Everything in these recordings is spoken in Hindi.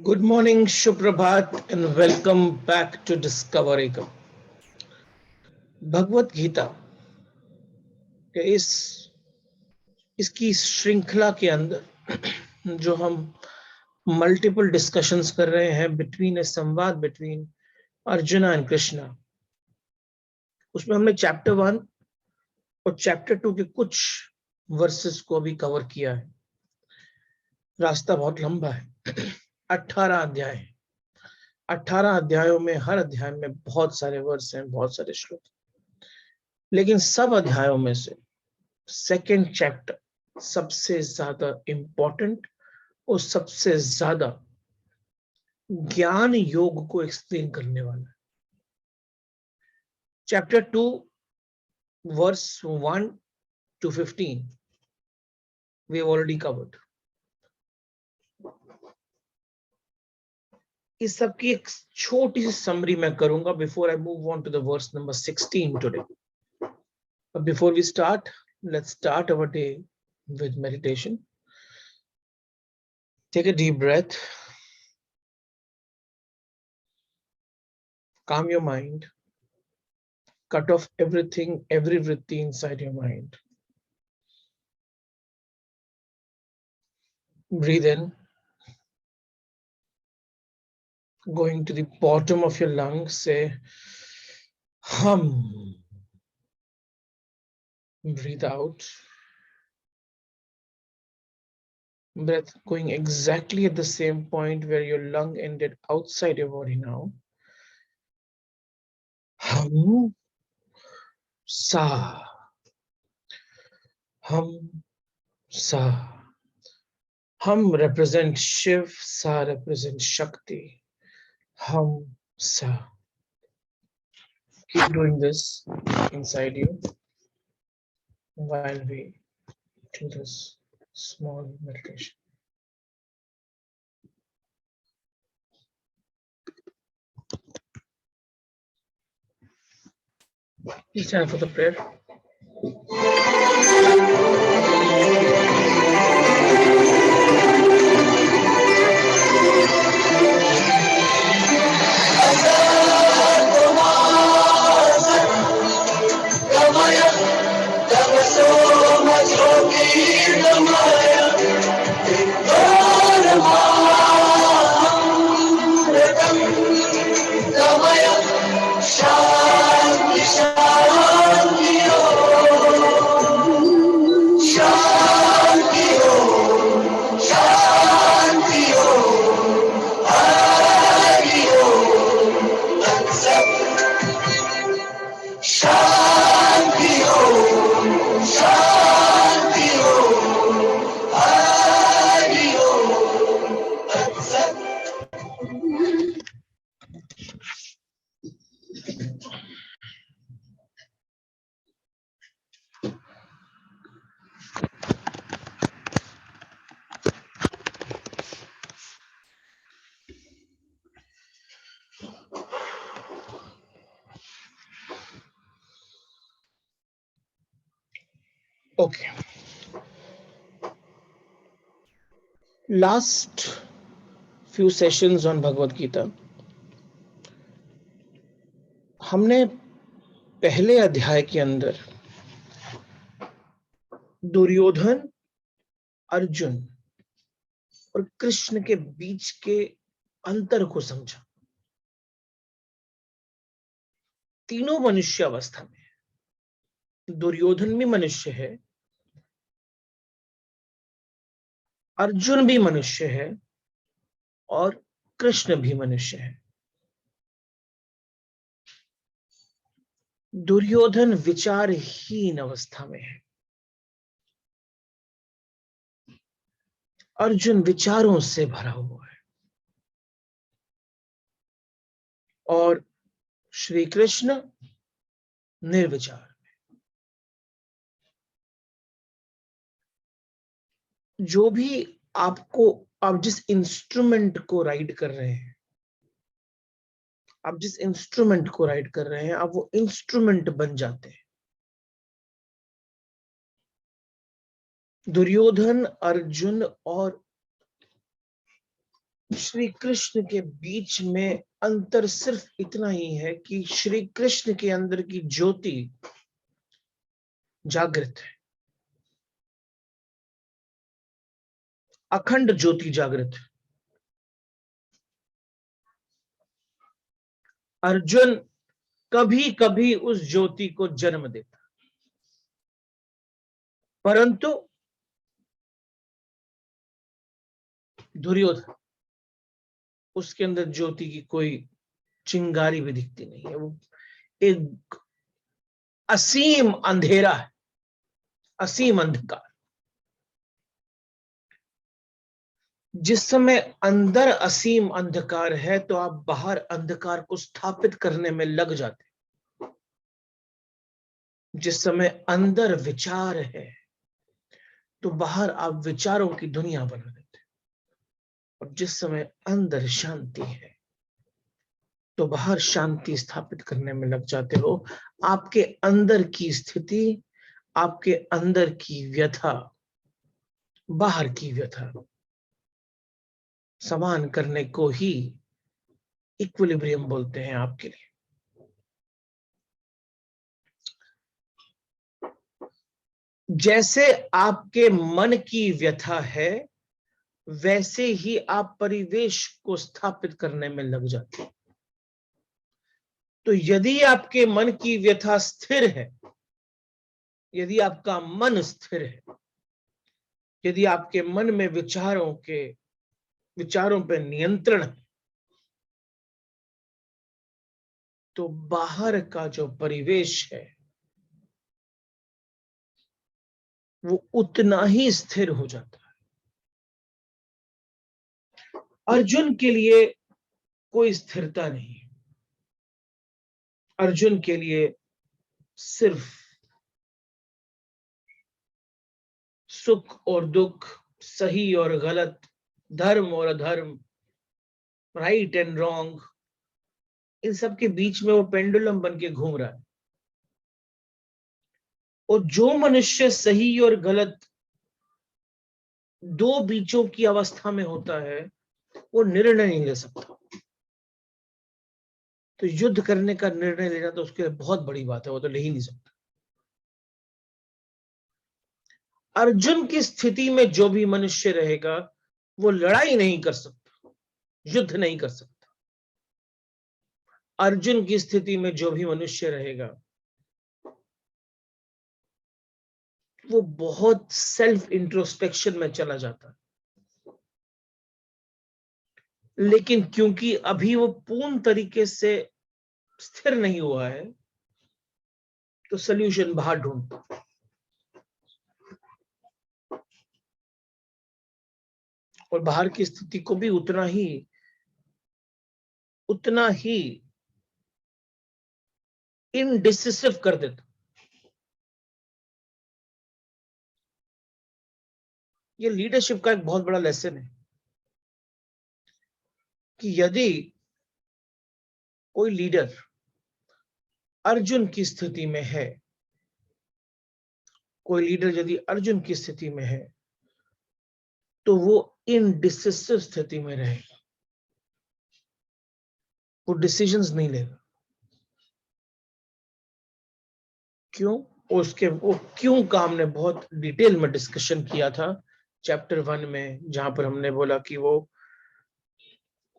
Good morning, Shuprabhat, and welcome back to Discover Ekam. Bhagavad Gita के इसकी श्रृंखला के अंदर जो हम मल्टीपल डिस्कशंस कर रहे हैं बिटवीन ए संवाद बिटवीन अर्जुना एंड कृष्णा, उसमें हमने चैप्टर 1 और चैप्टर 2 के कुछ वर्सेस को भी कवर किया है। रास्ता बहुत लंबा है, 18 अध्याय है। 18 अध्यायों में हर अध्याय में बहुत सारे वर्स हैं, बहुत सारे श्लोक, लेकिन सब अध्यायों में से सेकंड चैप्टर सबसे ज्यादा इंपॉर्टेंट और सबसे ज्यादा ज्ञान योग को एक्सप्लेन करने वाला है। Chapter 2 verse 1 to 15 we have already covered. इस सब की एक छोटी सी समरी मैं करूंगा before I move on to the verse number 16 today. But before we start, let's start our day with meditation. Take a deep breath. Calm your mind. Cut off everything, every vritti inside your mind. Breathe in. Going to the bottom of your lungs, say hum. Breathe out. Breath going exactly at the same point where your lung ended outside your body now. Hum. Sa. Hum. Sa. Hum represent Shiv, Sa represent Shakti. Hum Sa. Keep doing this inside you while we do this small meditation. It's time for the prayer. Okay. Last few sessions on Bhagavad Gita, हमने पहले अध्याय के अंदर दुर्योधन, अर्जुन और कृष्ण के बीच के अंतर को समझा. तीनों मनुष्य अवस्था में, दुर्योधन भी मनुष्य है, अर्जुन भी मनुष्य है और कृष्ण भी मनुष्य है. दुर्योधन विचारहीन अवस्था में है, अर्जुन विचारों से भरा हुआ है और श्री कृष्ण निर्विचार. जो भी आप जिस इंस्ट्रूमेंट को राइड कर रहे हैं, आप वो इंस्ट्रूमेंट बन जाते हैं. दुर्योधन, अर्जुन और श्री कृष्ण के बीच में अंतर सिर्फ इतना ही है कि श्री कृष्ण के अंदर की ज्योति जागृत है, अखंड ज्योति जागृत है। अर्जुन कभी कभी उस ज्योति को जन्म देता, परंतु दुर्योधन, उसके अंदर ज्योति की कोई चिंगारी भी दिखती नहीं है। वो एक असीम अंधेरा है, असीम अंधकार। जिस समय अंदर असीम अंधकार है तो आप बाहर अंधकार को स्थापित करने में लग जाते। जिस समय अंदर विचार है तो बाहर आप विचारों की दुनिया बना देते। और जिस समय अंदर शांति है तो बाहर शांति स्थापित करने में लग जाते हो। आपके अंदर की स्थिति, आपके अंदर की व्यथा, बाहर की व्यथा समान करने को ही इक्विलिब्रियम बोलते हैं आपके लिए। जैसे आपके मन की व्यथा है वैसे ही आप परिवेश को स्थापित करने में लग जाते हैं। तो यदि आपके मन की व्यथा स्थिर है, यदि आपका मन स्थिर है, यदि आपके मन में विचारों पर नियंत्रण है, तो बाहर का जो परिवेश है वो उतना ही स्थिर हो जाता है। अर्जुन के लिए कोई स्थिरता नहीं। अर्जुन के लिए सिर्फ सुख और दुख, सही और गलत, धर्म और अधर्म, राइट एंड रॉन्ग, इन सब के बीच में वो पेंडुलम बन के घूम रहा है। और जो मनुष्य सही और गलत दो बीचों की अवस्था में होता है वो निर्णय नहीं ले सकता। तो युद्ध करने का निर्णय लेना तो उसके लिए बहुत बड़ी बात है, वो तो ले ही नहीं सकता। अर्जुन की स्थिति में जो भी मनुष्य रहेगा वो लड़ाई नहीं कर सकता, युद्ध नहीं कर सकता। अर्जुन की स्थिति में जो भी मनुष्य रहेगा वो बहुत सेल्फ इंट्रोस्पेक्शन में चला जाता है। लेकिन क्योंकि अभी वो पूर्ण तरीके से स्थिर नहीं हुआ है तो सल्यूशन बाहर ढूंढता। और बाहर की स्थिति को भी उतना ही इनडिसिसिव कर देता। ये लीडरशिप का एक बहुत बड़ा लेसन है कि यदि कोई लीडर अर्जुन की स्थिति में है, कोई लीडर यदि अर्जुन की स्थिति में है तो वो इनडिसिसिव स्थिति में रहेगा, वो डिसीजंस नहीं लेगा। क्यों? वो क्यों का हमने बहुत डिटेल में डिस्कशन किया था चैप्टर 1 में, जहां पर हमने बोला कि वो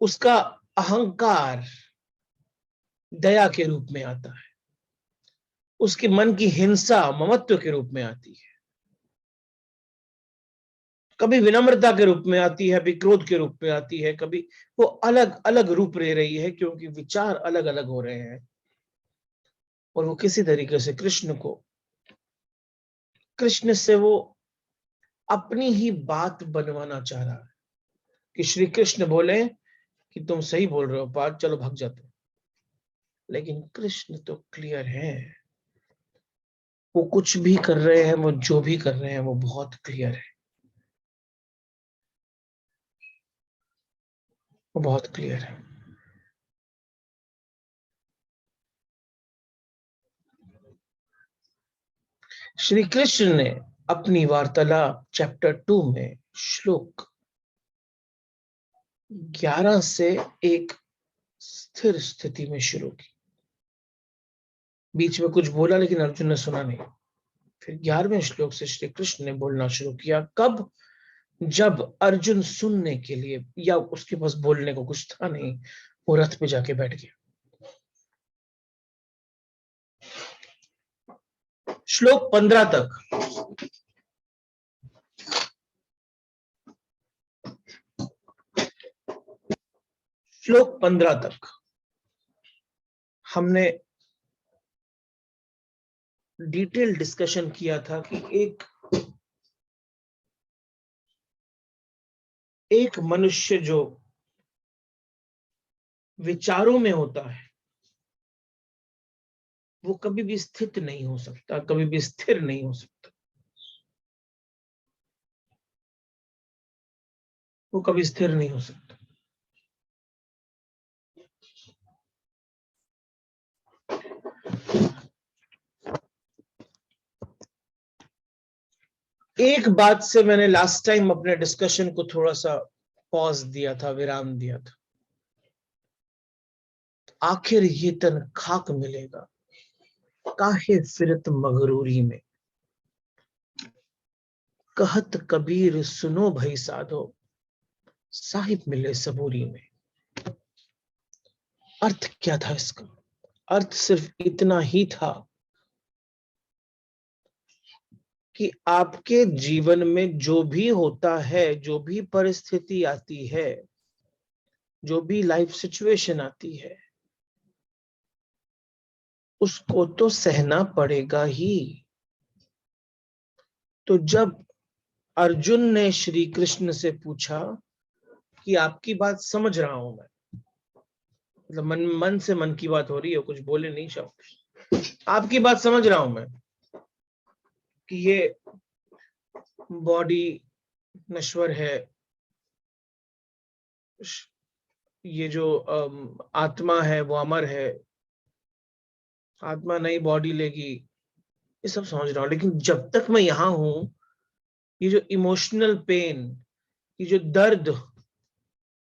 उसका अहंकार दया के रूप में आता है, उसके मन की हिंसा ममत्व के रूप में आती है, कभी विनम्रता के रूप में आती है, कभी क्रोध के रूप में आती है, कभी वो अलग अलग रूप ले रही है क्योंकि विचार अलग अलग हो रहे हैं। और वो किसी तरीके से कृष्ण से वो अपनी ही बात बनवाना चाह रहा है कि श्री कृष्ण बोले कि तुम सही बोल रहे हो पार्थ, चलो भाग जाते। लेकिन कृष्ण तो क्लियर है, वो कुछ भी कर रहे हैं, वो जो भी कर रहे हैं वो बहुत क्लियर है, वो बहुत क्लियर है। श्री कृष्ण ने अपनी वार्तालाप चैप्टर 2 में श्लोक 11 से एक स्थिर स्थिति में शुरू की। बीच में कुछ बोला लेकिन अर्जुन ने सुना नहीं। फिर 11वें श्लोक से श्री कृष्ण ने बोलना शुरू किया। कब? जब अर्जुन सुनने के लिए, या उसके पास बोलने को कुछ था नहीं, वो रथ पे जाके बैठ गया। श्लोक 15 तक श्लोक 15 तक हमने डिटेल डिस्कशन किया था कि एक मनुष्य जो विचारों में होता है वो कभी भी स्थित नहीं हो सकता, कभी भी स्थिर नहीं हो सकता, वो कभी स्थिर नहीं हो सकता। एक बात से मैंने लास्ट टाइम अपने डिस्कशन को थोड़ा सा पॉज दिया था, विराम दिया था। आखिर ये तन खाक मिलेगा, काहे फिरत मगरूरी में। कहत कबीर सुनो भई साधो, साहिब मिले सबूरी में। अर्थ क्या था इसका? अर्थ सिर्फ इतना ही था कि आपके जीवन में जो भी होता है, जो भी परिस्थिति आती है, जो भी लाइफ सिचुएशन आती है, उसको तो सहना पड़ेगा ही। तो जब अर्जुन ने श्री कृष्ण से पूछा कि आपकी बात समझ रहा हूं मैं, मतलब मन मन से मन की बात हो रही है, कुछ बोले नहीं शब्द, आपकी बात समझ रहा हूं मैं कि ये बॉडी नश्वर है, ये जो आत्मा है वो अमर है, आत्मा नई बॉडी लेगी, ये सब समझ रहा हूं। लेकिन जब तक मैं यहां हूं, ये जो इमोशनल पेन, ये जो दर्द,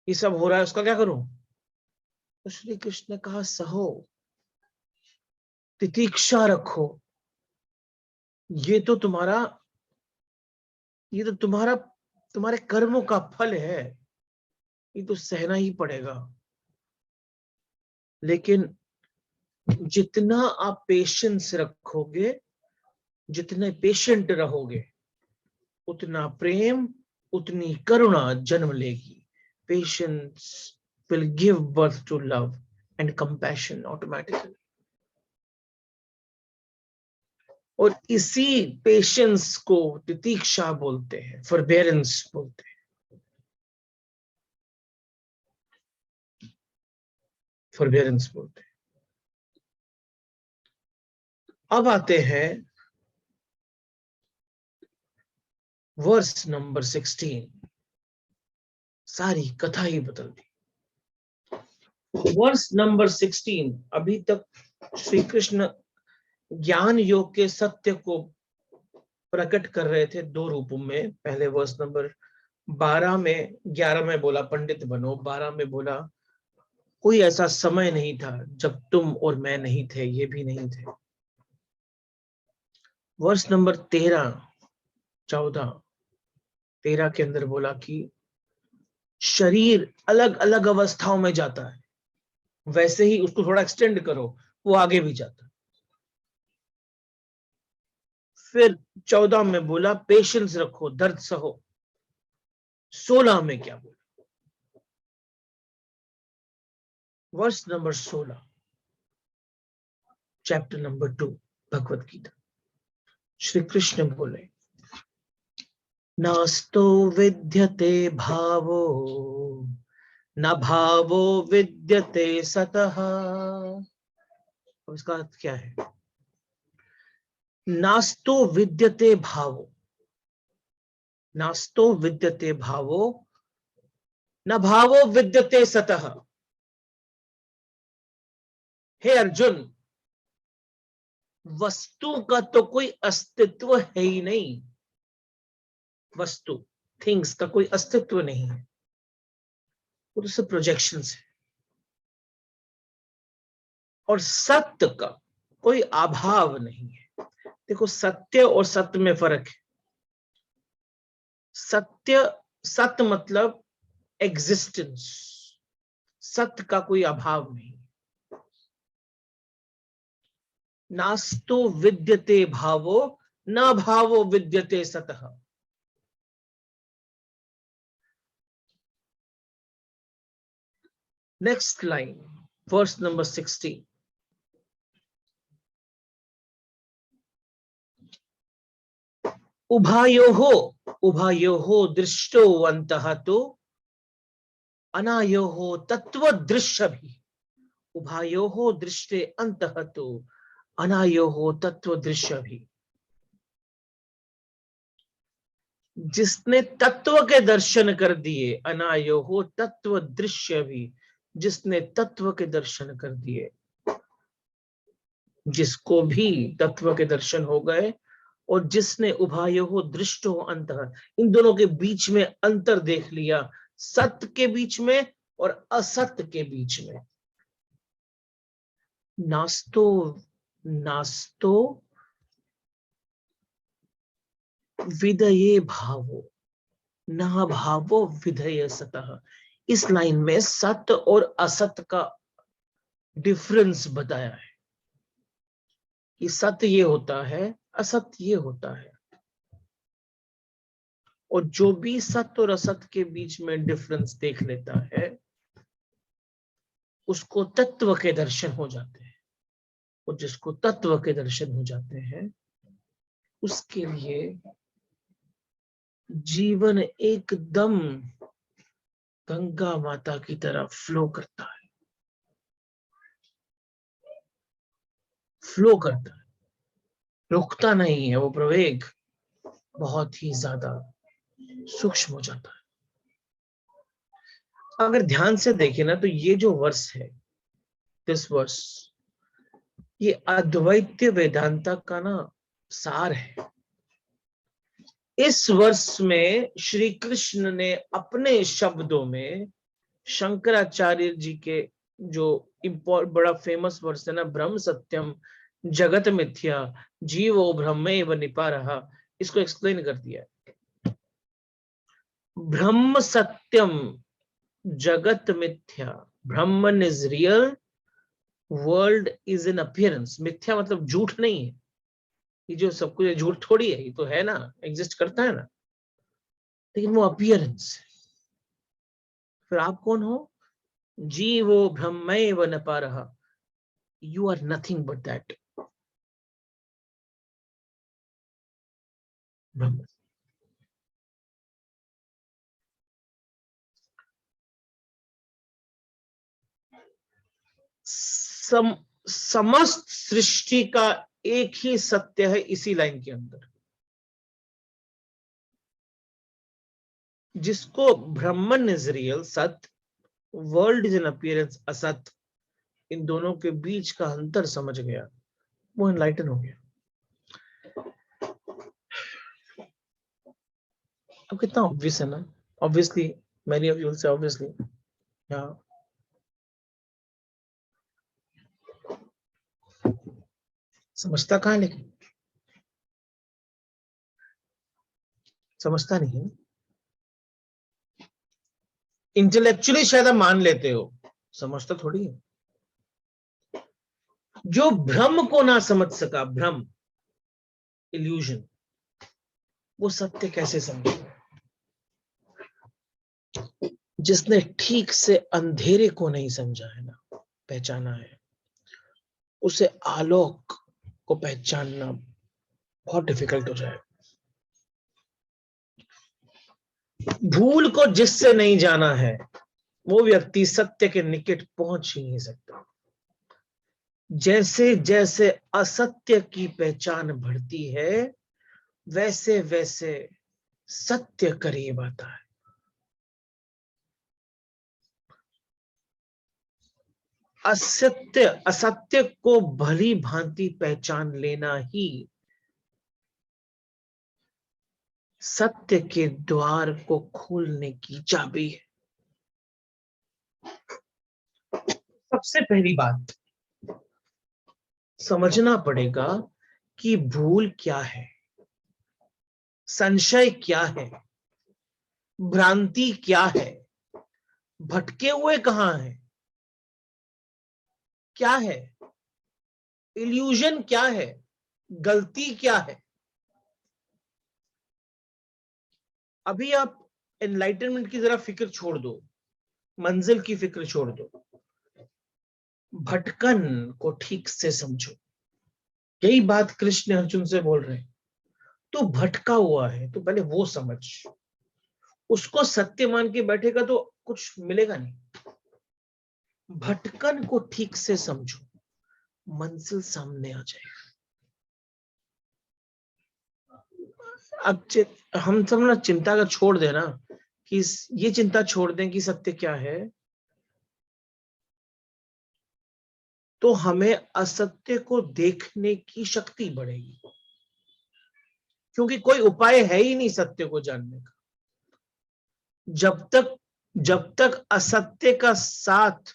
ये सब हो रहा है, उसका क्या करूं? तो श्री कृष्ण ने कहा सहो, तितीक्षा रखो। ये तो तुम्हारा ये तो तुम्हारे कर्मों का फल है, ये तो सहना ही पड़ेगा। लेकिन जितना आप पेशेंस रखोगे, जितने पेशेंट रहोगे, उतना प्रेम, उतनी करुणा जन्म लेगी। Patience will give birth to love and compassion automatically. और इसी पेशेंस को तितीक्षा बोलते हैं, फॉरबेरेंस बोलते हैं, फॉरबेरेंस बोलते हैं। अब आते हैं वर्स नंबर 16। सारी कथा ही बदल दी। Verse number 16। अभी तक श्री कृष्ण ज्ञान योग के सत्य को प्रकट कर रहे थे दो रूपों में। पहले वर्स नंबर 12 में, 11 में बोला पंडित बनो, 12 में बोला कोई ऐसा समय नहीं था जब तुम और मैं नहीं थे, ये भी नहीं थे। वर्स नंबर 13, 14, 13 के अंदर बोला कि शरीर अलग अलग अवस्थाओं में जाता है, वैसे ही उसको थोड़ा एक्सटेंड करो, वो आगे भी जाता है। फिर 14 में बोला पेशेंस रखो, दर्द सहो। 16 में क्या बोला? Verse number 16, chapter number 2 Bhagavad Gita. Shri Krishna बोले नास्तो विद्यते भावो, न भावो विद्यते सतः। अब इसका अर्थ क्या है? नास्तो विद्यते भावो, नास्तो विद्यते भावो, न भावो विद्यते सतः। हे अर्जुन, वस्तु का तो कोई अस्तित्व है ही नहीं। वस्तु, थिंग्स का कोई अस्तित्व नहीं है। वो तो सब प्रोजेक्शंस है। और सत्य का कोई अभाव नहीं है। देखो, सत्य और सत्य में फर्क है। सत्य मतलब एग्जिस्टेंस, सत्य का कोई अभाव नहीं। नास्तो विद्यते भावो न भावो विद्यते सतः। Next line, verse number 60। उभायोः दृष्टो अन्तः तो अनायोः तत्त्वदृश्यभिः। उभायोः दृष्टे अन्तः तो अनायोः तत्त्वदृश्यभिः। जिसने तत्व के दर्शन कर दिए, अनायोः तत्त्वदृश्यभिः, जिसने तत्व के दर्शन कर दिए, जिसको भी तत्व के दर्शन हो गए, और जिसने उभायोः दृष्टो अंतः, इन दोनों के बीच में अंतर देख लिया, सत्य के बीच में और असत्य के बीच में। नास्तो नास्तो विदये भावो न भावो विधेय सतः। इस लाइन में सत्य और असत्य का डिफरेंस बताया है कि सत्य ये होता है, असत्य ये होता है। और जो भी सत्य और असत्य के बीच में डिफरेंस देख लेता है, उसको तत्व के दर्शन हो जाते हैं। और जिसको तत्व के दर्शन हो जाते हैं, उसके लिए जीवन एकदम गंगा माता की तरह फ्लो करता है, फ्लो करता है, रुकता नहीं है। वो प्रवेग बहुत ही ज्यादा सूक्ष्म हो जाता है। अगर ध्यान से देखें ना, तो ये जो वर्ष है, दिस वर्ष, ये अद्वैत वेदांता का ना सार है। इस वर्ष में श्री कृष्ण ने अपने शब्दों में शंकराचार्य जी के जो बड़ा फेमस वर्ष है ना, ब्रह्म सत्यम जगत मिथ्या जीवो ब्रह्मेव निपारः, इसको एक्सप्लेन कर दिया है। ब्रह्म सत्यम जगत मिथ्या, Brahman is real, world is in appearance. मिथ्या मतलब झूठ नहीं है, ये जो सब कुछ झूठ थोड़ी है, ये तो है ना, एग्जिस्ट करता है ना, लेकिन वो अपीयरेंस है। फिर आप कौन हो? जीवो ब्रह्मैव न पारः, you are nothing but that Brahma. समस्त सृष्टि का एक ही सत्य है इसी लाइन के अंदर, जिसको ब्रह्मन इज रियल सत्य, वर्ल्ड इज एन अपीयरेंस असत, इन दोनों के बीच का अंतर समझ गया, वो एनलाइटन हो गया। अब कितना ऑब्वियस है ना, obviously, many of you will say obviously. हाँ, समझता कहाँ है, लेकिन समझता नहीं है। इंटेलेक्चुअली शायद आप मान लेते हो, समझता थोड़ी है। जो भ्रम को ना समझ सका, भ्रम, इल्यूजन, वो सत्य कैसे समझे? जिसने ठीक से अंधेरे को नहीं समझा है ना, पहचाना है, उसे आलोक को पहचानना बहुत डिफिकल्ट हो जाए। भूल को जिससे नहीं जाना है, वो व्यक्ति सत्य के निकट पहुंच ही नहीं सकता। जैसे जैसे असत्य की पहचान बढ़ती है, वैसे वैसे सत्य करीब आता है। असत्य को भली भांति पहचान लेना ही सत्य के द्वार को खोलने की चाबी है। सबसे पहली बात समझना पड़ेगा कि भूल क्या है, संशय क्या है, भ्रांति क्या है, भटके हुए कहां है, क्या है, इल्यूजन क्या है, गलती क्या है। अभी आप एनलाइटनमेंट की जरा फिक्र छोड़ दो, मंजिल की फिक्र छोड़ दो, भटकन को ठीक से समझो। यही बात कृष्ण अर्जुन से बोल रहे हैं। तो भटका हुआ है तो पहले वो समझ, उसको सत्य मान के बैठेगा तो कुछ मिलेगा नहीं। भटकन को ठीक से समझो, मंजिल सामने आ जाएगा। अब हम सब ना चिंता का छोड़ देना कि ये चिंता छोड़ दें कि सत्य क्या है, तो हमें असत्य को देखने की शक्ति बढ़ेगी, क्योंकि कोई उपाय है ही नहीं सत्य को जानने का। जब तक असत्य का साथ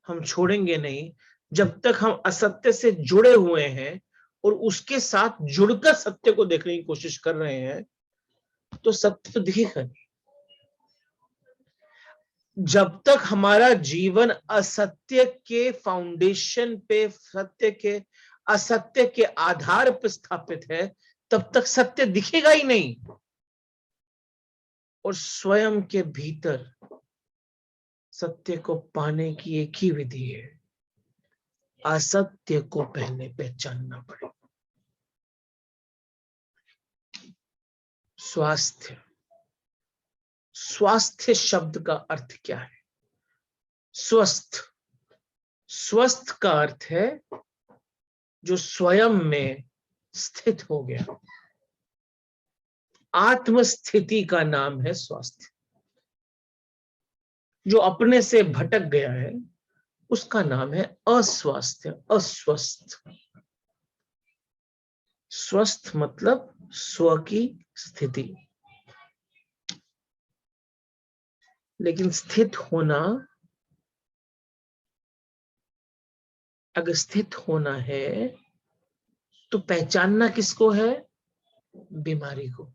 हम छोड़ेंगे नहीं, जब तक हम असत्य से जुड़े हुए हैं और उसके साथ जुड़कर सत्य को देखने की कोशिश कर रहे हैं, तो सत्य तो दिखेगा नहीं। जब तक हमारा जीवन असत्य के फाउंडेशन पे, सत्य के असत्य के आधार पर स्थापित है, तब तक सत्य दिखेगा ही नहीं। और स्वयं के भीतर सत्य को पाने की एक ही विधि है, असत्य को पहले पहचानना पड़ेगा। स्वास्थ्य, स्वास्थ्य शब्द का अर्थ क्या है? स्वस्थ, स्वस्थ का अर्थ है जो स्वयं में स्थित हो गया। आत्मस्थिति का नाम है स्वास्थ्य। जो अपने से भटक गया है उसका नाम है अस्वास्थ्य, अस्वस्थ। स्वस्थ मतलब स्व की स्थिति, लेकिन स्थित होना, अगर स्थित होना है तो पहचानना किसको है? बीमारी को।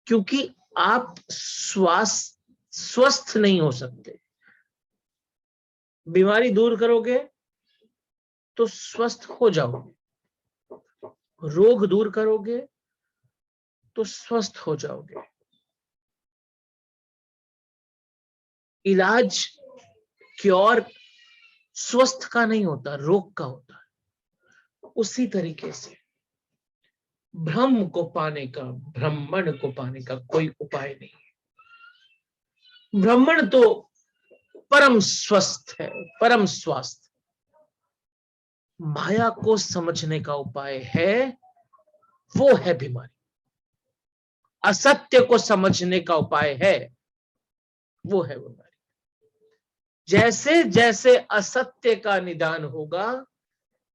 क्योंकि आप स्वस्थ नहीं हो सकते। बीमारी दूर करोगे तो स्वस्थ हो जाओगे, रोग दूर करोगे तो स्वस्थ हो जाओगे। इलाज, क्योर स्वस्थ का नहीं होता, रोग का होता है। उसी तरीके से भ्रम को पाने का, ब्रह्मण को पाने का कोई उपाय नहीं। ब्रह्मण तो परम स्वस्थ है, परम स्वास्थ्य। माया को समझने का उपाय है, वो है बीमारी। असत्य को समझने का उपाय है, वो है बीमारी। जैसे जैसे असत्य का निदान होगा,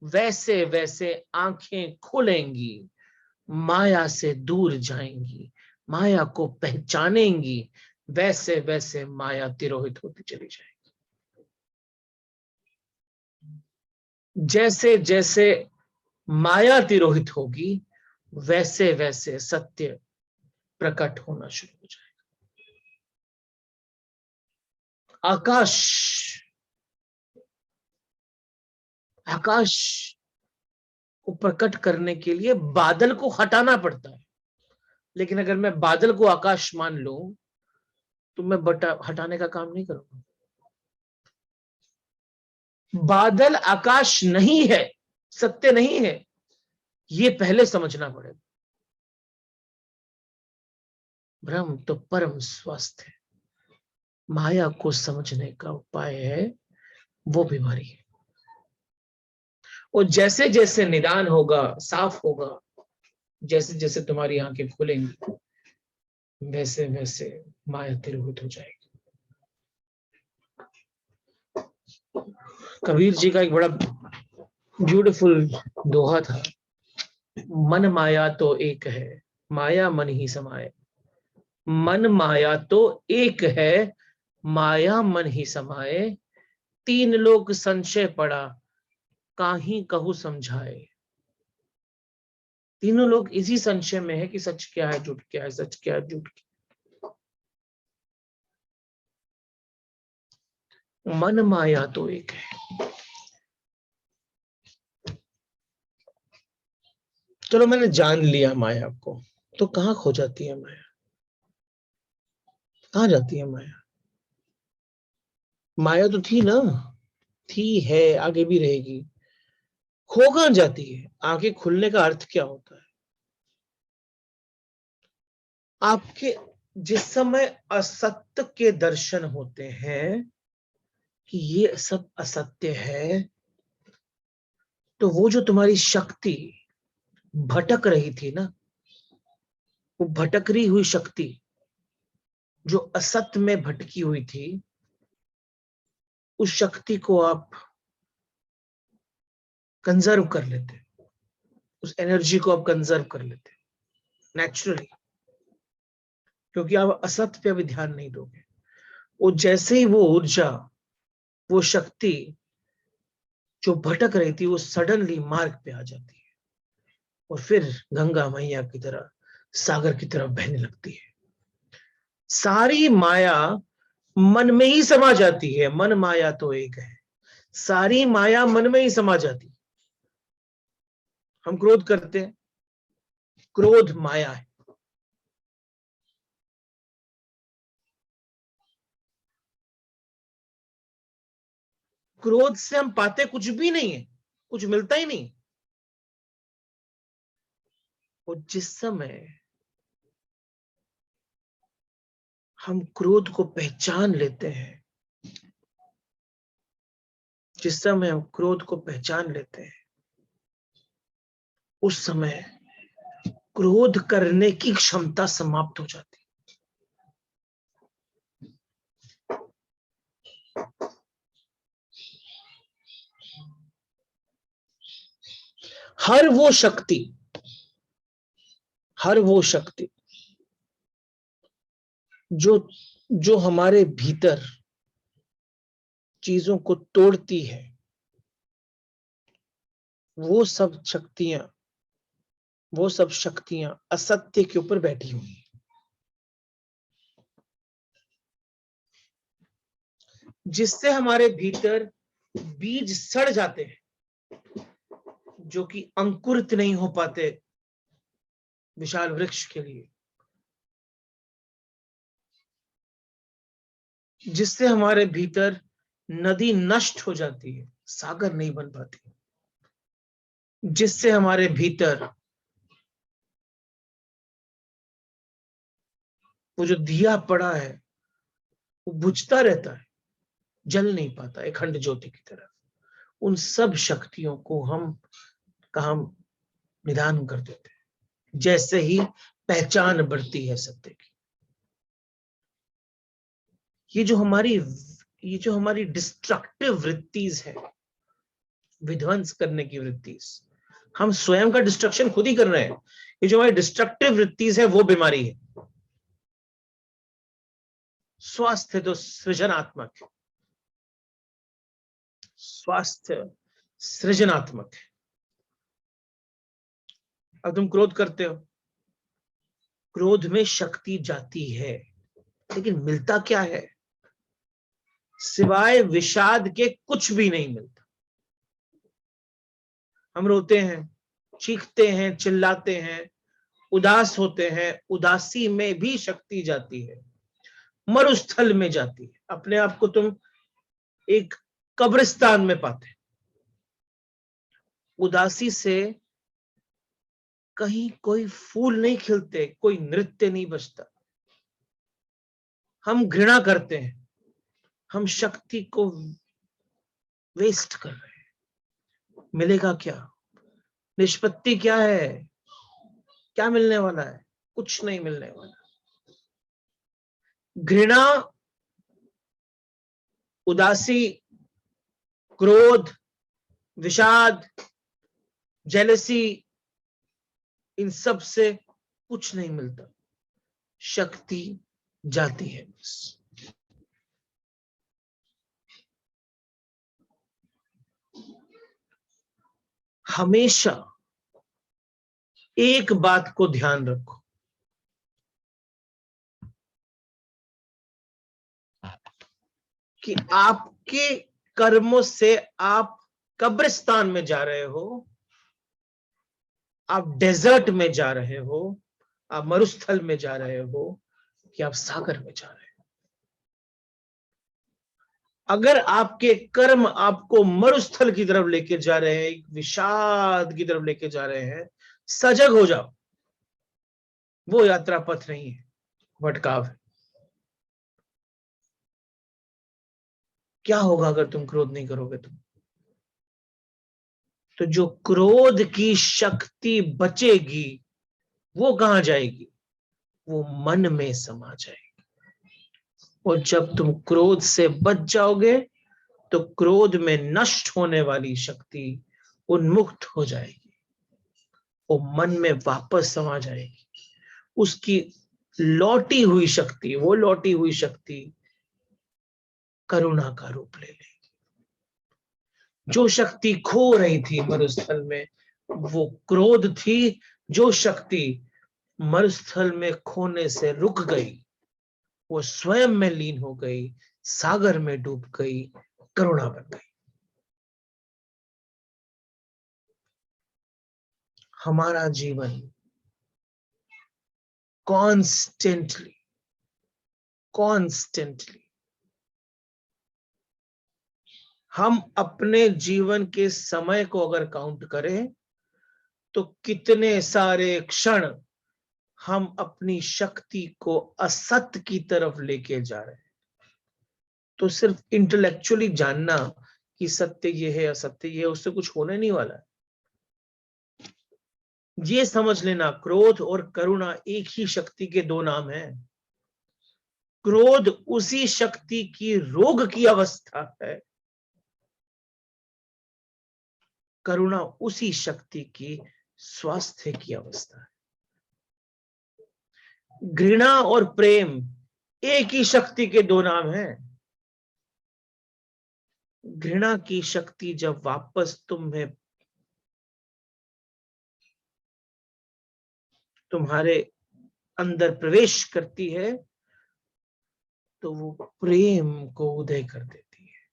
वैसे वैसे आंखें खुलेंगी, माया से दूर जाएंगी, माया को पहचानेंगी, वैसे वैसे माया तिरोहित होती चली जाएगी। जैसे जैसे माया तिरोहित होगी, वैसे वैसे सत्य प्रकट होना शुरू हो जाएगा। आकाश, आकाश को प्रकट करने के लिए बादल को हटाना पड़ता है। लेकिन अगर मैं बादल को आकाश मान लूं तो मैं हटाने का काम नहीं करूंगा। बादल आकाश नहीं है, सत्य नहीं है, ये पहले समझना पड़ेगा। ब्रह्म तो परम स्वास्थ्य है। माया को समझने का उपाय है, वो बीमारी है। और जैसे जैसे निदान होगा, साफ होगा, जैसे जैसे तुम्हारी आंखें खुलेंगी, वैसे वैसे माया तिरोहित हो जाएगी। कबीर जी का एक बड़ा ब्यूटीफुल दोहा था, मन माया तो एक है, माया मन ही समाए। मन माया तो एक है, माया मन ही समाए, तीन लोग संशय पड़ा, काहीं कहूं समझाए। तीनों लोग इसी संशय में है कि सच क्या है, झूठ क्या है, सच क्या है, झूठ क्या है। मन माया तो एक है। चलो मैंने जान लिया माया को, तो कहाँ खो जाती है माया? कहाँ जाती है माया? माया तो थी ना, थी, है, आगे भी रहेगी। खो कहाँ जाती है? आंखें खुलने का अर्थ क्या होता है? आपके जिस समय असत्य के दर्शन होते हैं कि ये सब असत्य है, तो वो जो तुम्हारी शक्ति भटक रही थी ना, वो भटक रही हुई शक्ति जो असत्य में भटकी हुई थी, उस शक्ति को आप कंजर्व कर लेते, उस एनर्जी को आप कंजर्व कर लेते नेचुरली, क्योंकि आप असत्य पे अभी ध्यान नहीं दोगे। वो जैसे ही वो ऊर्जा, वो शक्ति जो भटक रही थी, वो सडनली मार्ग पे आ जाती है और फिर गंगा मैया की तरह सागर की तरफ बहने लगती है। सारी माया मन में ही समा जाती है। मन माया तो एक है। सारी माया मन में ही समा जाती है। हम क्रोध करते हैं, क्रोध माया है। क्रोध से हम पाते कुछ भी नहीं है, कुछ मिलता ही नहीं। और जिस समय हम क्रोध को पहचान लेते हैं, जिस समय हम क्रोध को पहचान लेते हैं, उस समय क्रोध करने की क्षमता समाप्त हो जाती है। हर वो शक्ति, हर वो शक्ति जो जो हमारे भीतर चीजों को तोड़ती है, वो सब शक्तियां, वो सब शक्तियां असत्य के ऊपर बैठी हुई हैं। जिससे हमारे भीतर बीज सड़ जाते हैं, जो कि अंकुरित नहीं हो पाते विशाल वृक्ष के लिए। जिससे हमारे भीतर नदी नष्ट हो जाती है, सागर नहीं बन पाती। जिससे हमारे भीतर वो जो दिया पड़ा है, वो बुझता रहता है, जल नहीं पाता, अखंड ज्योति की तरह। उन सब शक्तियों को हम निदान कर देते हैं, जैसे ही पहचान बढ़ती है सत्य की। ये जो हमारी डिस्ट्रक्टिव वृत्तिज है, विध्वंस करने की वृत्तिज, हम स्वयं का डिस्ट्रक्शन खुद ही कर रहे हैं। ये जो हमारी डिस्ट्रक्टिव वृत्तिज है, वो बीमारी है। स्वास्थ्य तो सृजनात्मक है, स्वास्थ्य सृजनात्मक है। अब तुम क्रोध करते हो, क्रोध में शक्ति जाती है, लेकिन मिलता क्या है? सिवाय विषाद के कुछ भी नहीं मिलता। हम रोते हैं, चीखते हैं, चिल्लाते हैं, उदास होते हैं, उदासी में भी शक्ति जाती है, मरुस्थल में जाती है। अपने आप को तुम एक कब्रिस्तान में पाते। उदासी से कहीं कोई फूल नहीं खिलते, कोई नृत्य नहीं बजता। हम घृणा करते हैं, हम शक्ति को वेस्ट कर रहे हैं। मिलेगा क्या? निष्पत्ति क्या है? क्या मिलने वाला है? कुछ नहीं मिलने वाला। घृणा, उदासी, क्रोध, विषाद, जेलसी, इन सब से कुछ नहीं मिलता। शक्ति जाती है बस। हमेशा एक बात को ध्यान रखो कि आपके कर्मों से आप कब्रिस्तान में जा रहे हो, आप डेजर्ट में जा रहे हो, आप मरुस्थल में जा रहे हो, कि आप सागर में जा रहे हो। अगर आपके कर्म आपको मरुस्थल की तरफ लेके जा रहे हैं, विषाद की तरफ लेके जा रहे हैं, सजग हो जाओ। वो यात्रा पथ नहीं है, भटकाव है। क्या होगा अगर तुम क्रोध नहीं करोगे? तो जो क्रोध की शक्ति बचेगी वो कहां जाएगी? वो मन में समा जाएगी। और जब तुम क्रोध से बच जाओगे तो क्रोध में नष्ट होने वाली शक्ति उन्मुक्त हो जाएगी, वो मन में वापस समा जाएगी। उसकी लौटी हुई शक्ति, वो लौटी हुई शक्ति करुणा का रूप ले लेगी। जो शक्ति खो रही थी मरुस्थल में वो क्रोध थी, जो शक्ति मरुस्थल में खोने से रुक गई वो स्वयं में लीन हो गई, सागर में डूब गई, करुणा बन गई। हमारा जीवन कॉन्स्टेंटली हम अपने जीवन के समय को अगर काउंट करें तो कितने सारे क्षण हम अपनी शक्ति को असत्य की तरफ लेके जा रहे हैं। तो सिर्फ इंटेलेक्चुअली जानना कि सत्य ये है, असत्य ये है, उससे कुछ होने नहीं वाला है। ये समझ लेना, क्रोध और करुणा एक ही शक्ति के दो नाम हैं। क्रोध उसी शक्ति की रोग की अवस्था है, करुणा उसी शक्ति की स्वास्थ्य की अवस्था है। घृणा और प्रेम एक ही शक्ति के दो नाम हैं। घृणा की शक्ति जब वापस तुम्हारे अंदर प्रवेश करती है तो वो प्रेम को उदय कर देती है।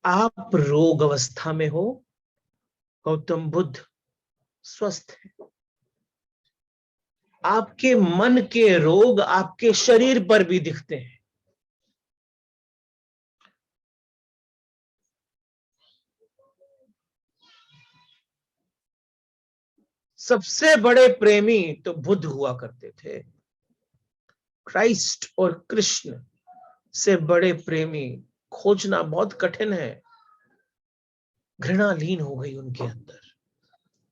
आप रोग अवस्था में हो, गौतम बुद्ध स्वस्थ है। आपके मन के रोग आपके शरीर पर भी दिखते हैं। सबसे बड़े प्रेमी तो बुद्ध हुआ करते थे। क्राइस्ट और कृष्ण से बड़े प्रेमी खोजना बहुत कठिन है। घृणा लीन हो गई उनके अंदर,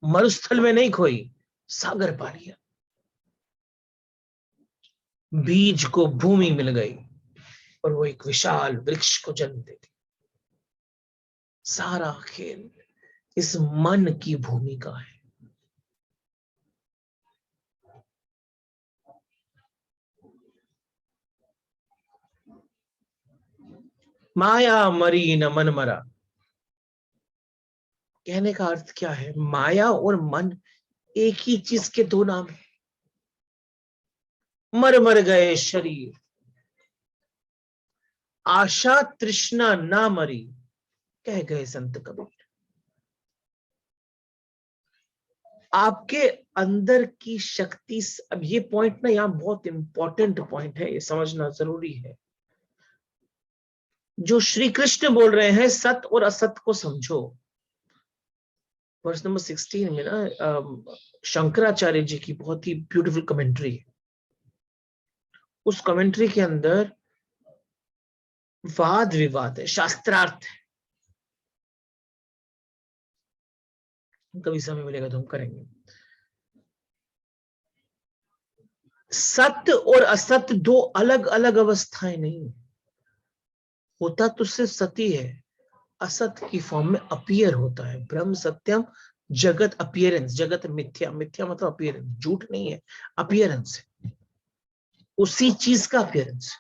मरुस्थल में नहीं खोई, सागर पा लिया। बीज को भूमि मिल गई और वो एक विशाल वृक्ष को जन्म देती। सारा खेल इस मन की भूमिका है। माया मरी न मन मरा। कहने का अर्थ क्या है? माया और मन एक ही चीज के दो नाम है। मर मर गए शरीर, आशा तृष्णा ना मरी, कह गए संत कबीर। आपके अंदर की शक्ति, अब ये पॉइंट ना यहाँ बहुत इंपॉर्टेंट पॉइंट है, ये समझना जरूरी है। जो श्री कृष्ण बोल रहे हैं सत्य और असत्य को समझो, वर्स नंबर 16 में ना शंकराचार्य जी की बहुत ही ब्यूटीफुल कमेंट्री है। उस कमेंट्री के अंदर वाद विवाद है, शास्त्रार्थ है। कभी समय मिलेगा तो हम करेंगे। सत्य और असत्य दो अलग अलग अवस्थाएं नहीं, होता तो सिर्फ सत्य है, असत्य की फॉर्म में अपीयर होता है। ब्रह्म सत्यम जगत अपीयरेंस, जगत मिथ्या, मिथ्या मतलब अपीयरेंस, झूठ नहीं है, अपीयरेंस है, उसी चीज का अपीयरेंस।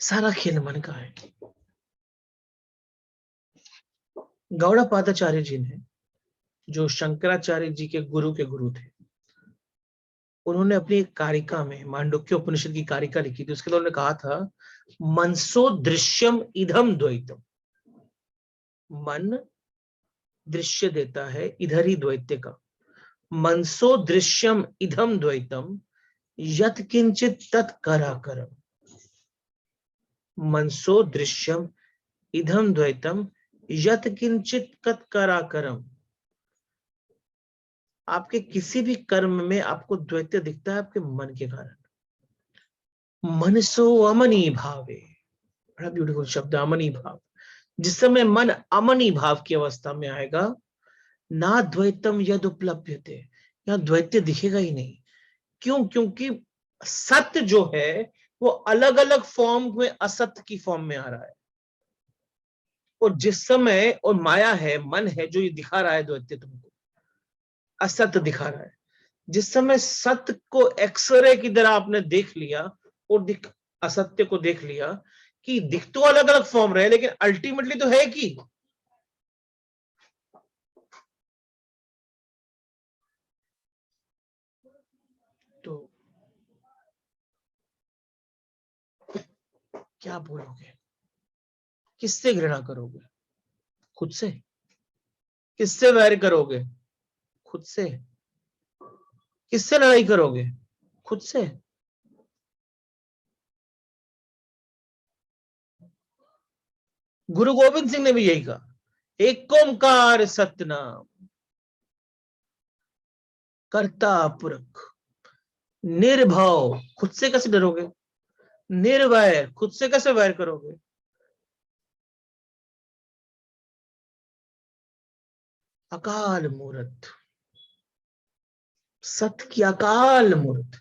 सारा खेल मन का है। गौड़पादाचार्य जी ने, जो शंकराचार्य जी के गुरु थे, उन्होंने अपनी एक कारिका में, मांडुक्य उपनिषद की कारिका लिखी थी, उसके अंदर उन्होंने कहा था, मनसो दृश्यम इधम द्वैतम। मन दृश्य देता है, इधर ही द्वैत्य का। मनसो दृश्यम इधम द्वैतम यत किंचित तत्कराकरम। मनसो दृश्यम इधम द्वैतम यत किंचित तत्कराकरम। आपके किसी भी कर्म में आपको द्वैत्य दिखता है आपके मन के कारण। मनसो अमनी भावे, बड़ा ब्यूटीफुल शब्द, अमनी भाव। जिस समय मन अमनी भाव की अवस्था में आएगा, ना द्वैतम यद उपलब्ध्यते, यहाँ द्वैत्य दिखेगा ही नहीं। क्यों? क्योंकि सत्य जो है वो अलग अलग फॉर्म में असत्य की फॉर्म में आ रहा है। और जिस समय, और माया है, मन है जो ये दिखा रहा है द्वैत्य, तुमको असत्य दिखा रहा है। जिस समय सत्य को एक्सरे की तरह आपने देख लिया और असत्य को देख लिया कि दिख तो अलग अलग फॉर्म रहे लेकिन अल्टीमेटली तो है कि तो क्या बोलोगे? किससे घृणा करोगे? खुद से। किससे वैर करोगे? खुद से। किससे लड़ाई करोगे? खुद से। गुरु गोविंद सिंह ने भी यही कहा, एक ओंकार सतनाम, कर्ता पुरख, निर्भव। खुद से कैसे डरोगे? निर्वैर, खुद से कैसे वैर करोगे? अकाल मूर्त, सत्य की अकाल मूर्त।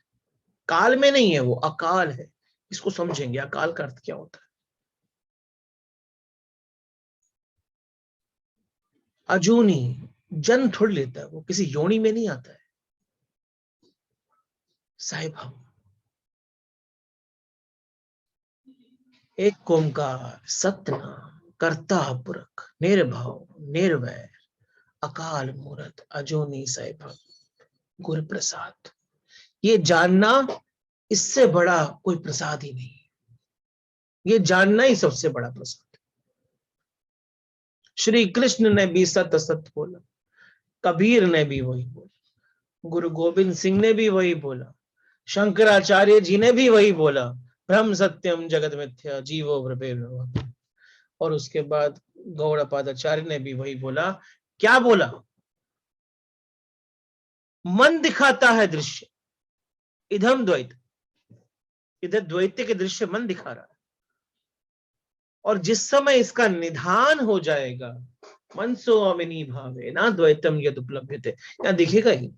काल में नहीं है, वो अकाल है। इसको समझेंगे, अकाल का अर्थ क्या होता है। अजूनी, जन्म थोड़ी लेता है वो, किसी योनि में नहीं आता है। साहिब हम एक ओंकार सतनाम, कर्ता पुरख, निर्भव, निर्वैर, अकाल मूर्त, अजूनी साहिब हम, गुरु प्रसाद। ये जानना, इससे बड़ा कोई प्रसाद ही नहीं। ये जानना ही सबसे बड़ा प्रसाद। श्री कृष्ण ने भी सत्य सत्य बोला, कबीर ने भी वही बोला, गुरु गोविंद सिंह ने भी वही बोला, शंकराचार्य जी ने भी वही बोला, ब्रह्म सत्यम जगत मिथ्या जीवो भ्रमे भ्रमः। और उसके बाद गौड़पादाचार्य ने भी वही बोला। क्या बोला? मन दिखाता है दृश्य, इधम द्वैत, इधर द्वैत के दृश्य मन दिखा रहा है। और जिस समय इसका निधान हो जाएगा, मनसो अमिनी भावे ना द्वैतम यद उपलब्धते, यहां दिखेगा ही।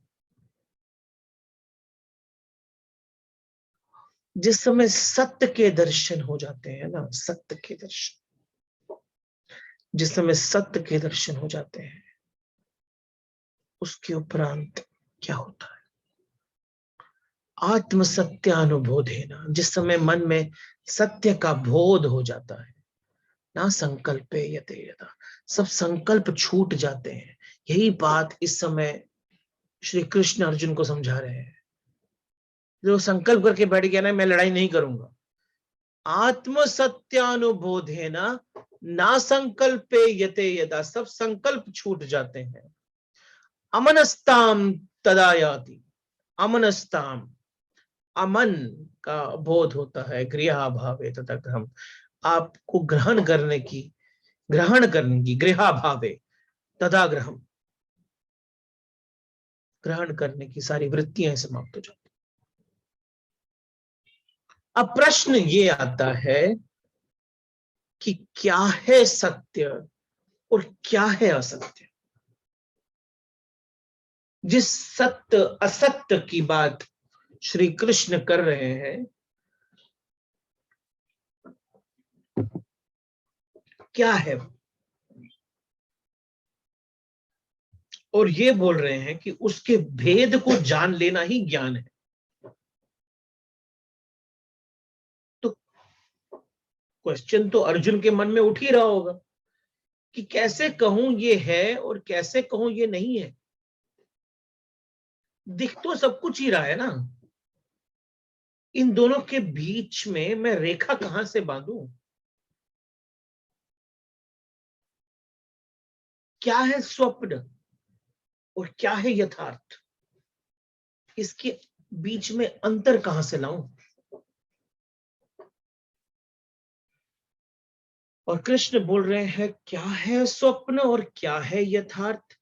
जिस समय सत्य के दर्शन हो जाते हैं ना, सत्य के दर्शन, जिस समय सत्य के दर्शन हो जाते हैं, उसके उपरांत क्या होता है? आत्म सत्यानुबोधेना, जिस समय मन में सत्य का बोध हो जाता है, ना संकल्पे यते यथा, सब संकल्प छूट जाते हैं। यही बात इस समय श्री कृष्ण अर्जुन को समझा रहे हैं। जो संकल्प करके बैठ गया ना, मैं लड़ाई नहीं करूंगा, आत्म सत्यानुबोधेना ना संकल्पे यते यदा, सब संकल्प छूट जाते हैं। अमनस्ताम तदा याति, अमनस्ताम, अमन का बोध होता है, गृहा भावे तथा ग्रहम, आपको ग्रहण करने की गृहा भावे तथा ग्रहम, ग्रहण करने की सारी वृत्तियां समाप्त हो जाती। अब प्रश्न ये आता है कि क्या है सत्य और क्या है असत्य। जिस सत्य असत्य की बात श्री कृष्ण कर रहे हैं, क्या है? और ये बोल रहे हैं कि उसके भेद को जान लेना ही ज्ञान है। तो क्वेश्चन तो अर्जुन के मन में उठ ही रहा होगा कि कैसे कहूं ये है और कैसे कहूं ये नहीं है। दिख तो सब कुछ ही रहा है ना, इन दोनों के बीच में मैं रेखा कहां से बांधूं? क्या है स्वप्न और क्या है यथार्थ, इसके बीच में अंतर कहां से लाऊं? और कृष्ण बोल रहे हैं क्या है स्वप्न और क्या है यथार्थ,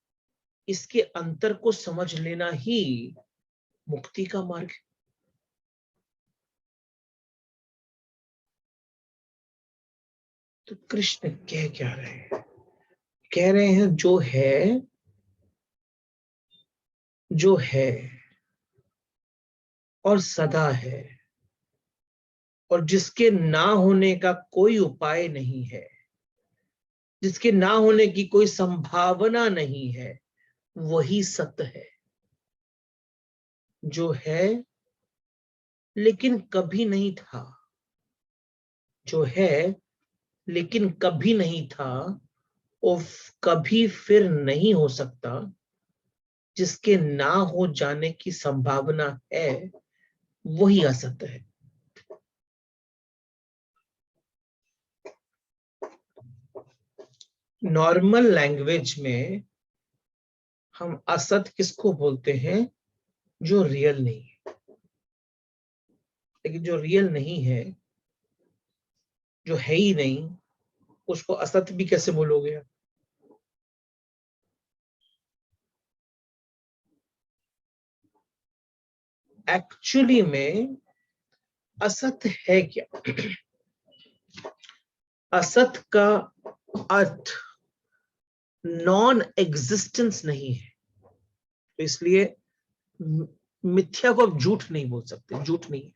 इसके अंतर को समझ लेना ही मुक्ति का मार्ग है। तो कृष्ण कह क्या रहे हैं? कह रहे हैं जो है और सदा है और जिसके ना होने का कोई उपाय नहीं है, जिसके ना होने की कोई संभावना नहीं है, वही सत्य है। जो है लेकिन कभी नहीं था, जो है लेकिन कभी नहीं था और कभी फिर नहीं हो सकता, जिसके ना हो जाने की संभावना है, वही असत्य है। नॉर्मल लैंग्वेज में हम असत किसको बोलते हैं? जो रियल नहीं है। लेकिन जो रियल नहीं है, जो है ही नहीं, उसको असत भी कैसे बोलोगे? एक्चुअली में असत है क्या? असत का अर्थ नॉन एग्जिस्टेंस नहीं है। तो इसलिए मिथ्या को आप झूठ नहीं बोल सकते, झूठ नहीं है।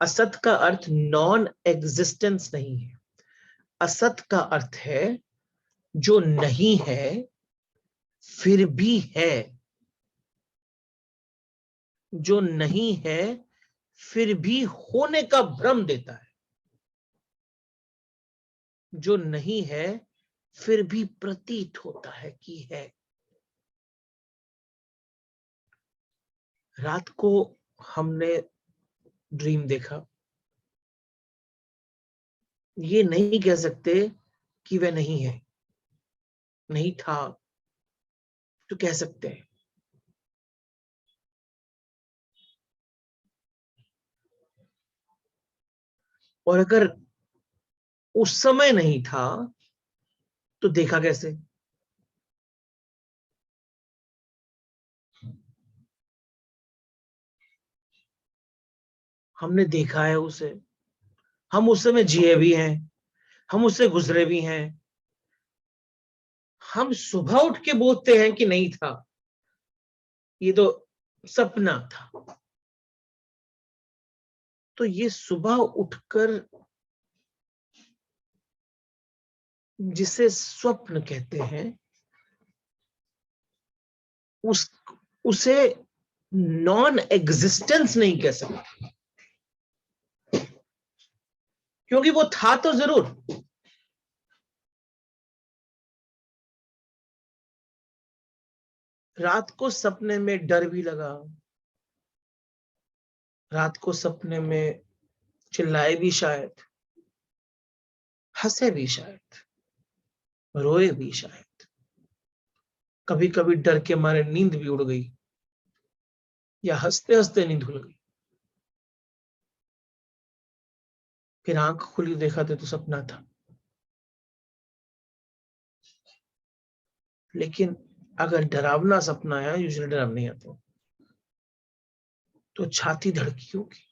असत का अर्थ नॉन एग्जिस्टेंस नहीं है। असत का अर्थ है जो नहीं है फिर भी है, जो नहीं है फिर भी होने का भ्रम देता है, जो नहीं है फिर भी प्रतीत होता है कि है। रात को हमने ड्रीम देखा, ये नहीं कह सकते कि वह नहीं है, नहीं था तो कह सकते हैं। और अगर उस समय नहीं था तो देखा कैसे? हमने देखा है उसे, हम उस समय जिए भी हैं, हम उससे गुजरे भी हैं। हम सुबह उठ के बोलते हैं कि नहीं था, ये तो सपना था। तो ये सुबह उठकर जिसे स्वप्न कहते हैं, उस उसे नॉन एग्जिस्टेंस नहीं कह सकते, क्योंकि वो था तो जरूर। रात को सपने में डर भी लगा, रात को सपने में चिल्लाए भी शायद, हंसे भी शायद, रोए भी शायद, कभी कभी डर के मारे नींद भी उड़ गई या हंसते हंसते नींद खुल गई। फिर आंख खुली, देखा तो सपना था। लेकिन अगर डरावना सपना आया, यूजुअली डरावना नहीं आता, तो छाती धड़की होगी,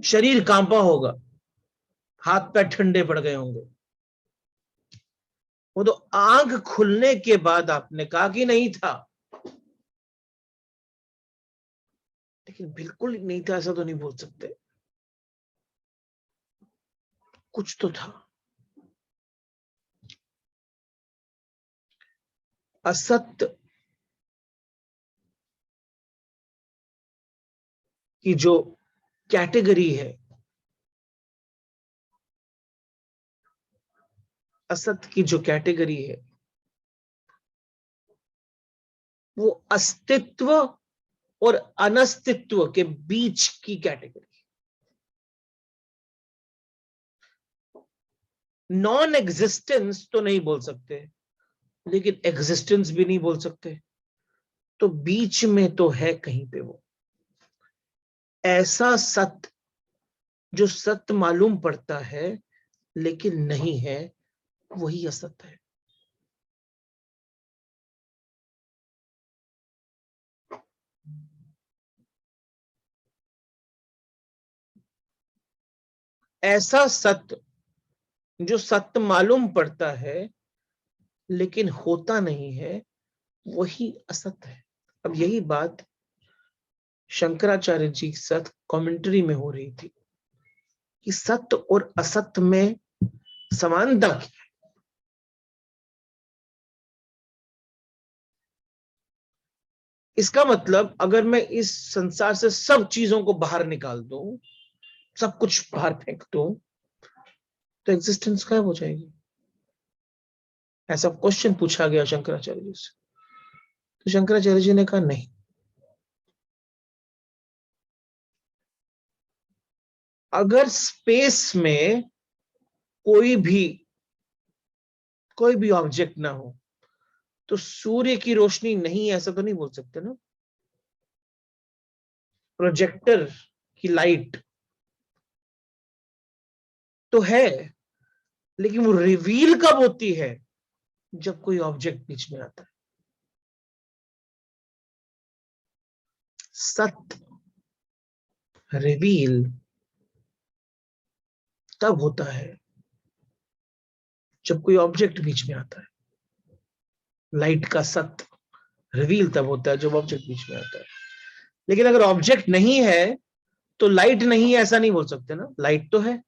शरीर कांपा होगा, हाथ पैर ठंडे पड़ गए होंगे। वो तो आंख खुलने के बाद आपने कहा कि नहीं था, लेकिन बिल्कुल नहीं था ऐसा तो नहीं बोल सकते, कुछ तो था। असत्य की जो कैटेगरी है, असत की जो कैटेगरी है वो अस्तित्व और अनस्तित्व के बीच की कैटेगरी। नॉन एग्जिस्टेंस तो नहीं बोल सकते, लेकिन एग्जिस्टेंस भी नहीं बोल सकते, तो बीच में तो है कहीं पे वो ऐसा सत्य जो सत्य मालूम पड़ता है लेकिन नहीं है, वही असत्य है। ऐसा सत्य जो सत्य मालूम पड़ता है लेकिन होता नहीं है, वही असत्य है। अब यही बात शंकराचार्य जी के साथ कमेंट्री में हो रही थी कि सत्य और असत्य में समानता की। इसका मतलब अगर मैं इस संसार से सब चीजों को बाहर निकाल दूं, सब कुछ बाहर फेंक दूं, तो एग्जिस्टेंस गायब हो जाएगी। ऐसा क्वेश्चन पूछा गया शंकराचार्य जी से, तो शंकराचार्य जी ने कहा नहीं, अगर स्पेस में कोई भी ऑब्जेक्ट ना हो तो सूर्य की रोशनी नहीं, ऐसा तो नहीं बोल सकते ना। प्रोजेक्टर की लाइट तो है, लेकिन वो रिवील कब होती है? जब कोई ऑब्जेक्ट बीच में आता है। सत्य रिवील तब होता है जब कोई ऑब्जेक्ट बीच में आता है। लाइट का सत्य रिवील तब होता है जब ऑब्जेक्ट बीच में आता है। लेकिन अगर ऑब्जेक्ट नहीं है तो लाइट नहीं है, ऐसा नहीं बोल सकते ना। लाइट तो है,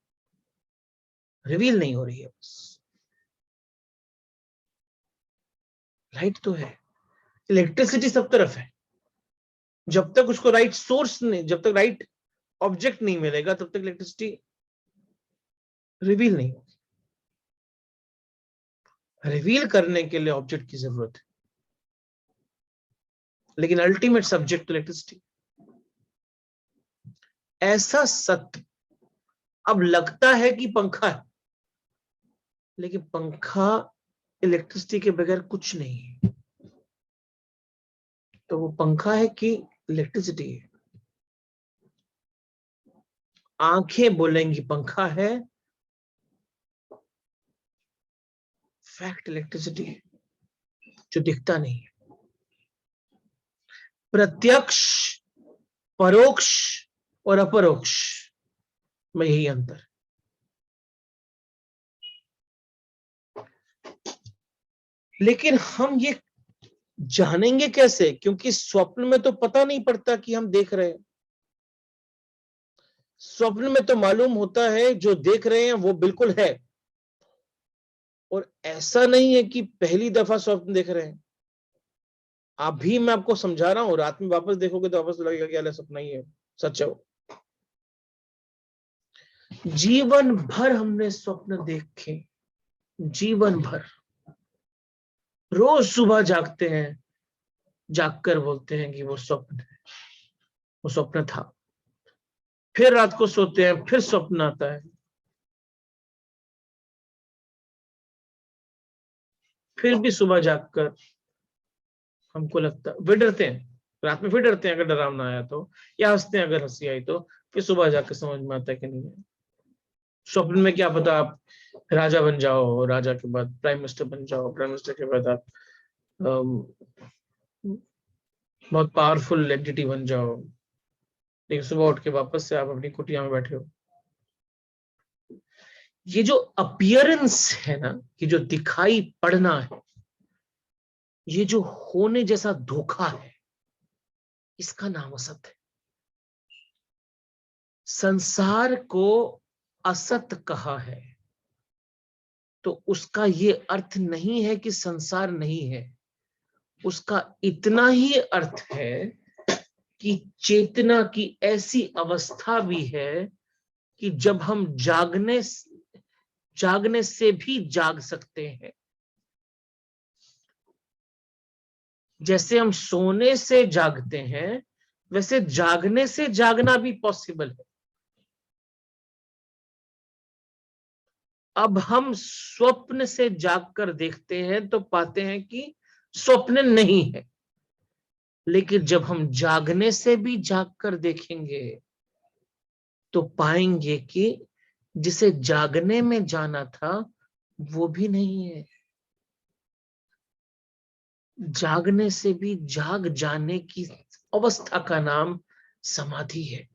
रिवील नहीं हो रही है बस। लाइट तो है, इलेक्ट्रिसिटी सब तरफ है। जब तक उसको राइट सोर्स नहीं, जब तक राइट ऑब्जेक्ट नहीं मिलेगा, तब तक इलेक्ट्रिसिटी रिवील नहीं होगी। रिवील करने के लिए ऑब्जेक्ट की जरूरत है, लेकिन अल्टीमेट सब्जेक्ट इलेक्ट्रिसिटी। ऐसा सत्य अब लगता है कि पंखा है, लेकिन पंखा इलेक्ट्रिसिटी के बगैर कुछ नहीं है। तो वो पंखा है कि इलेक्ट्रिसिटी है? आंखें बोलेंगी पंखा है, फैक्ट इलेक्ट्रिसिटी है जो दिखता नहीं है। प्रत्यक्ष, परोक्ष और अपरोक्ष में यही अंतर। लेकिन हम ये जानेंगे कैसे? क्योंकि स्वप्न में तो पता नहीं पड़ता कि हम देख रहे हैं। स्वप्न में तो मालूम होता है जो देख रहे हैं वो बिल्कुल है, और ऐसा नहीं है कि पहली दफा स्वप्न देख रहे हैं। अभी मैं आपको समझा रहा हूं, रात में वापस देखोगे तो वापस लगेगा कि अरे सपना ही है, सच है वो। जीवन भर हमने स्वप्न देखे, जीवन भर। रोज सुबह जागते हैं, जागकर बोलते हैं कि वो स्वप्न है, वो स्वप्न था। फिर रात को सोते हैं, फिर स्वप्न आता है, फिर भी सुबह जागकर हमको लगता, फिर डरते हैं रात में, फिर डरते हैं अगर डरावना आया तो, या हंसते हैं अगर हंसी आई तो। फिर सुबह जाकर समझ में आता है कि नहीं है। स्वप्न में क्या पता आप राजा बन जाओ, राजा के बाद प्राइम मिनिस्टर बन जाओ, प्राइम मिनिस्टर के बाद आप बहुत पावरफुल एंटिटी बन जाओ, लेकिन सुबह उठ के वापस से आप अपनी कुटिया में बैठे हो। ये जो अपीयरेंस है ना, ये जो दिखाई पड़ना है, ये जो होने जैसा धोखा है, इसका नाम असत है। संसार को असत कहा है तो उसका ये अर्थ नहीं है कि संसार नहीं है। उसका इतना ही अर्थ है कि चेतना की ऐसी अवस्था भी है कि जब हम जागने जागने से भी जाग सकते हैं। जैसे हम सोने से जागते हैं, वैसे जागने से जागना भी पॉसिबल है। अब हम स्वप्न से जागकर देखते हैं तो पाते हैं कि स्वप्न नहीं है, लेकिन जब हम जागने से भी जागकर देखेंगे तो पाएंगे कि जिसे जागने में जाना था वो भी नहीं है। जागने से भी जाग जाने की अवस्था का नाम समाधि है।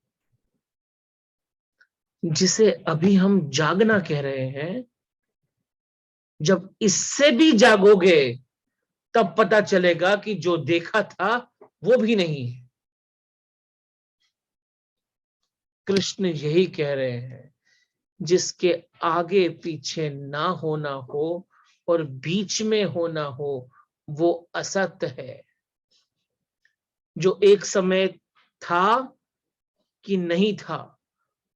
जिसे अभी हम जागना कह रहे हैं, जब इससे भी जागोगे तब पता चलेगा कि जो देखा था वो भी नहीं है। कृष्ण यही कह रहे हैं, जिसके आगे पीछे ना होना हो और बीच में होना हो वो असत है। जो एक समय था कि नहीं था,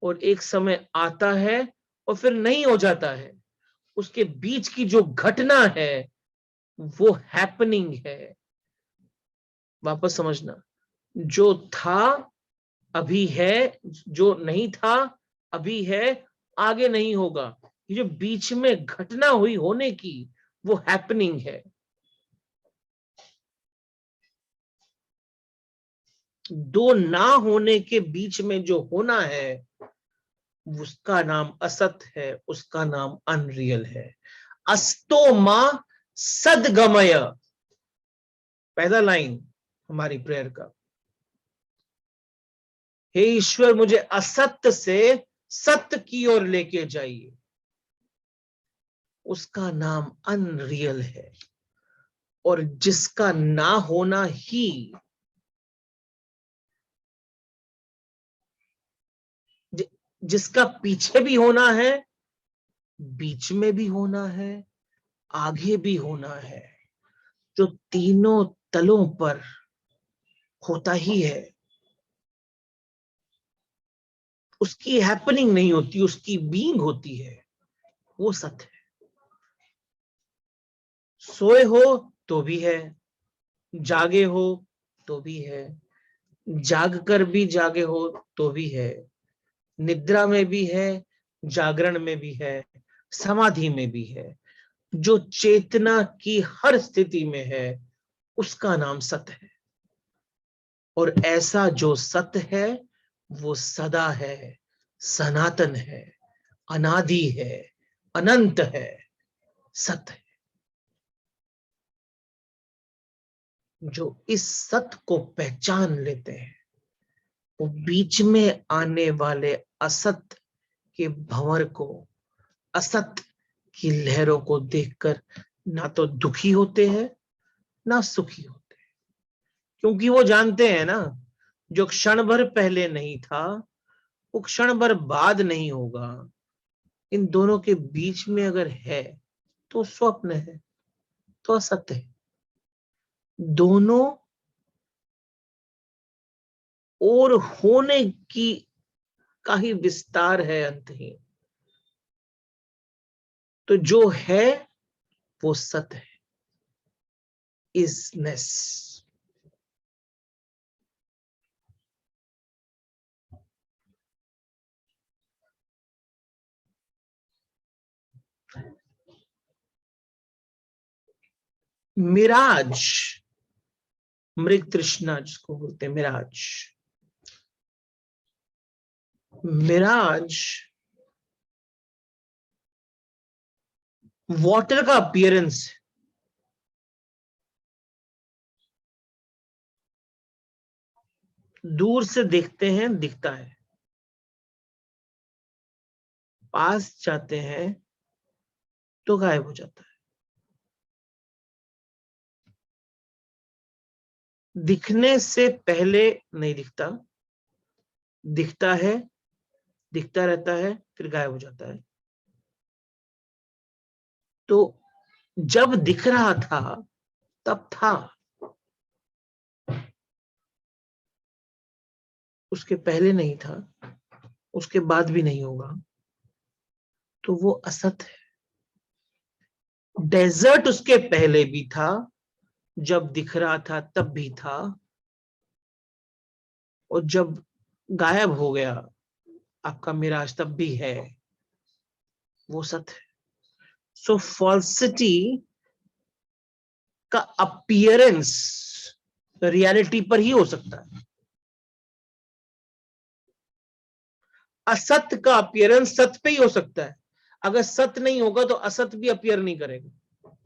और एक समय आता है और फिर नहीं हो जाता है, उसके बीच की जो घटना है वो हैपनिंग है। वापस समझना, जो था अभी है, जो नहीं था अभी है, आगे नहीं होगा। ये जो बीच में घटना हुई होने की, वो हैपनिंग है। दो ना होने के बीच में जो होना है उसका नाम असत है, उसका नाम अनरियल है। अस्तो मां सदगमय, पहला लाइन हमारी प्रेयर का। हे ईश्वर, मुझे असत्य से सत्य की ओर लेके जाइए। उसका नाम अनरियल है। और जिसका ना होना ही, जिसका पीछे भी होना है, बीच में भी होना है, आगे भी होना है, जो तीनों तलों पर होता ही है, उसकी हैपनिंग नहीं होती, उसकी बीइंग होती है, वो सत्य है। सोए हो तो भी है, जागे हो तो भी है, जाग कर भी जागे हो तो भी है, निद्रा में भी है, जागरण में भी है, समाधि में भी है। जो चेतना की हर स्थिति में है उसका नाम सत्य है। और ऐसा जो सत्य है वो सदा है, सनातन है, अनादि है, अनंत है, सत्य है। जो इस सत्य को पहचान लेते हैं वो बीच में आने वाले असत्य के भंवर को, असत्य की लहरों को देखकर ना तो दुखी होते हैं ना सुखी होते हैं। क्योंकि वो जानते हैं ना, जो क्षण भर पहले नहीं था वो क्षण भर बाद नहीं होगा। इन दोनों के बीच में अगर है तो स्वप्न है, तो असत्य है। दोनों और होने की का ही विस्तार है, अंतहीन। तो जो है वो सत्य है, इजनेस। मिराज, मृग तृष्णा जिसको बोलते हैं, मिराज। मिराज वाटर का अपीयरेंस। दूर से देखते हैं दिखता है, पास जाते हैं तो गायब हो जाता है। दिखने से पहले नहीं दिखता, दिखता है, दिखता रहता है, फिर गायब हो जाता है। तो जब दिख रहा था तब था, उसके पहले नहीं था, उसके बाद भी नहीं होगा। तो वो असत है। डेजर्ट उसके पहले भी था, जब दिख रहा था तब भी था, और जब गायब हो गया आपका मिराज तब भी है। वो सत्य है। सो फॉल्सिटी का अपीयरेंस रियलिटी पर ही हो सकता है। असत्य का अपीयरेंस सत्य पे ही हो सकता है। अगर सत्य नहीं होगा तो असत्य भी अपीयर नहीं करेगा।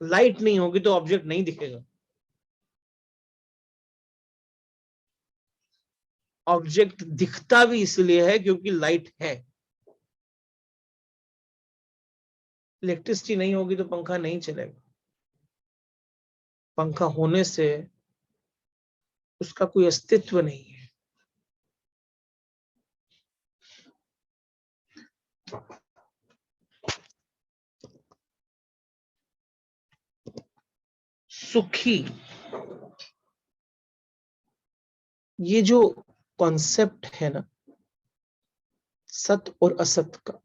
लाइट नहीं होगी तो ऑब्जेक्ट नहीं दिखेगा। ऑब्जेक्ट दिखता भी इसलिए है क्योंकि लाइट है। इलेक्ट्रिसिटी नहीं होगी तो पंखा नहीं चलेगा। पंखा होने से उसका कोई अस्तित्व नहीं है। सुखी, ये जो कॉन्सेप्ट है ना सत्य और असत्य का,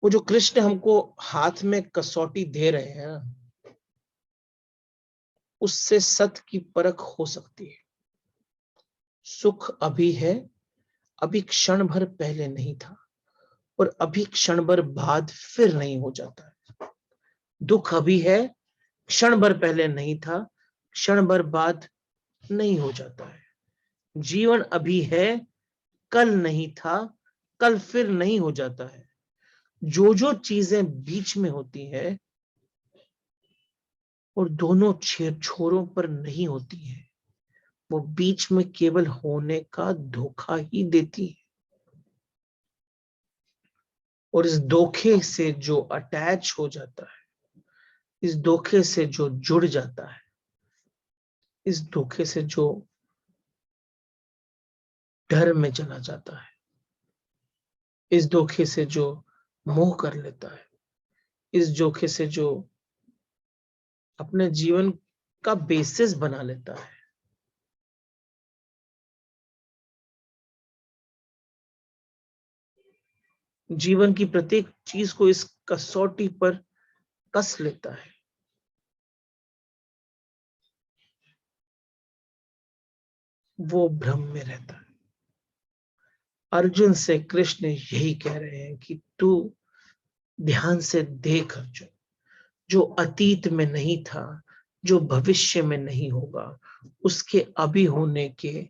वो जो कृष्ण हमको हाथ में कसौटी दे रहे हैं ना, उससे सत्य की परख हो सकती है। सुख अभी है, अभी क्षण भर पहले नहीं था, और अभी क्षण भर बाद फिर नहीं हो जाता है। दुख अभी है, क्षण भर पहले नहीं था, क्षण भर बाद नहीं हो जाता है। जीवन अभी है, कल नहीं था, कल फिर नहीं हो जाता है। जो जो चीजें बीच में होती है और दोनों छोरों पर नहीं होती है, वो बीच में केवल होने का धोखा ही देती है। और इस धोखे से जो अटैच हो जाता है, इस धोखे से जो जुड़ जाता है, इस धोखे से जो डर में चला जाता है, इस धोखे से जो मोह कर लेता है, इस धोखे से जो अपने जीवन का बेसिस बना लेता है, जीवन की प्रत्येक चीज को इस कसौटी पर कस लेता है, वो भ्रम में रहता है। अर्जुन से कृष्ण यही कह रहे हैं कि तू ध्यान से देख अर्जुन, जो अतीत में नहीं था, जो भविष्य में नहीं होगा, उसके अभी होने के